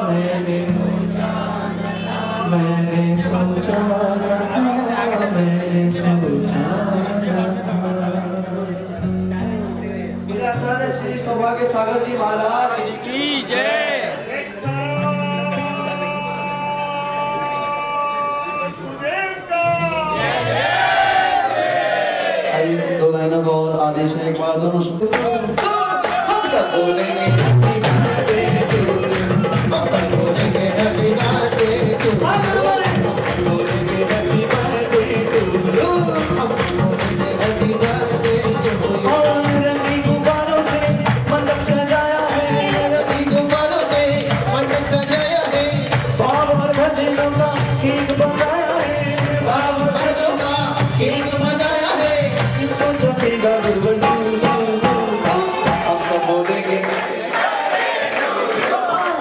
[SPEAKER 5] मैंने सोचा न था, मैंने सोचा न था, मैंने सोचा न था। आचार्य श्री सौभाग्य सागर जी महाराज की जय। आइए दो लाइनों का और आदेश है, एक बार दोनों हम सब बोलेंगे हैप्पी बर्थडे टू यू, हम सब बोलेंगे हैप्पी बर्थडे टू यू, हम सब बोलेंगे हैप्पी बर्थडे टू यू, हम सब बोलेंगे happy birthday to you. Cake बनाया है, बाबू बर्दों का केक बनाया है, इसको चखेगा गुरबटू। हम सब बोलेंगे,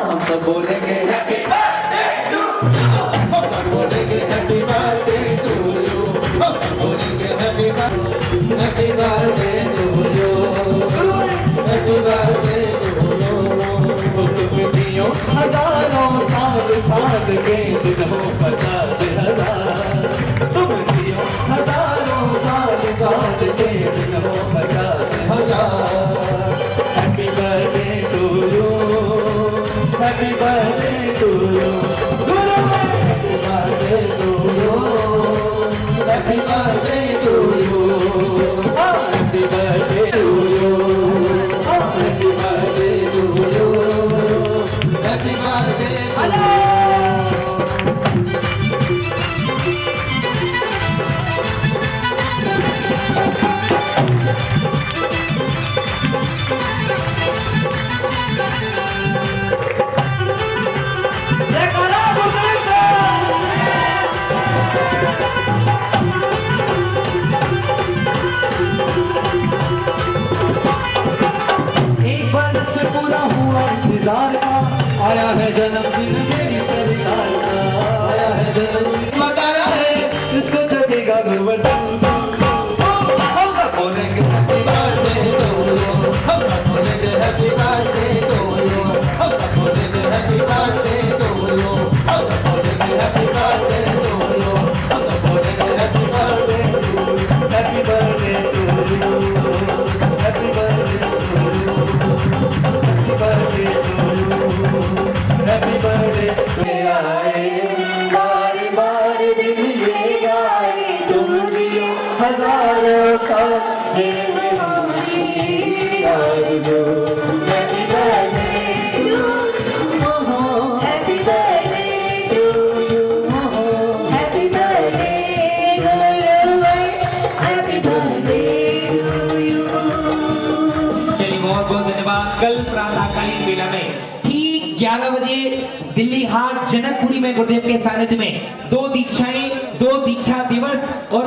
[SPEAKER 5] हम सब बोलेंगे हैप्पी बर्थडे टू यू, हम सब बोलेंगे हैप्पी बर्थडे टू यू, हम सब बोलेंगे happy birthday to you, happy birthday to you. तुम जियो हजारों साल, साल के दिन हो 50,000, तुम जियो हजारों साल, साल के दिन हो 50,000। Happy birthday to you, happy birthday to you, happy birthday to you, happy birthday to you, happy birthday to you, happy birthday to you, happy birthday to you. एक वर्ष पूरा हुआ इंतजार का, आया है जन्मदिन मेरी सरकार का, आया है जन्मदिन बताया है, इसको चलेगा गुरबटू। हम सब बोलेंगे हैप्पी बर्थडे टू यू, हम सब बोलेंगे हैप्पी बर्थडे टू यू, हम सब बोलेंगे हैप्पी बर्थडे टू यू, हम सब बोलेंगे हैप्पी बर्थडे टू यू, हम सब बोलेंगे happy birthday to you, happy birthday to you, happy birthday to you, happy birthday to you, happy birthday to you. बारी बारी दिन ये गाए, तुम जियो हजारों साल, ये हमारी आरज़ू। Happy birthday to you, happy birthday to you, happy birthday गुरुवर, हैप्पी बर्थडे टू यू।
[SPEAKER 3] चलिए बहुत बहुत धन्यवाद। कल प्रातःकालीन बेला में ठीक 11 बजे दिल्ली हाट जनकपुरी में गुरुदेव के सानिध्य में 2 दीक्षाएं, 2 दीक्षा दिवस और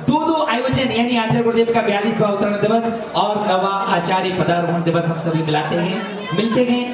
[SPEAKER 3] 2 आयोजन, यानी आचार्य गुरुदेव का 42वां अवतरण दिवस और नवा आचार्य पदारोहण दिवस हम सभी मिलाते हैं, मिलते हैं।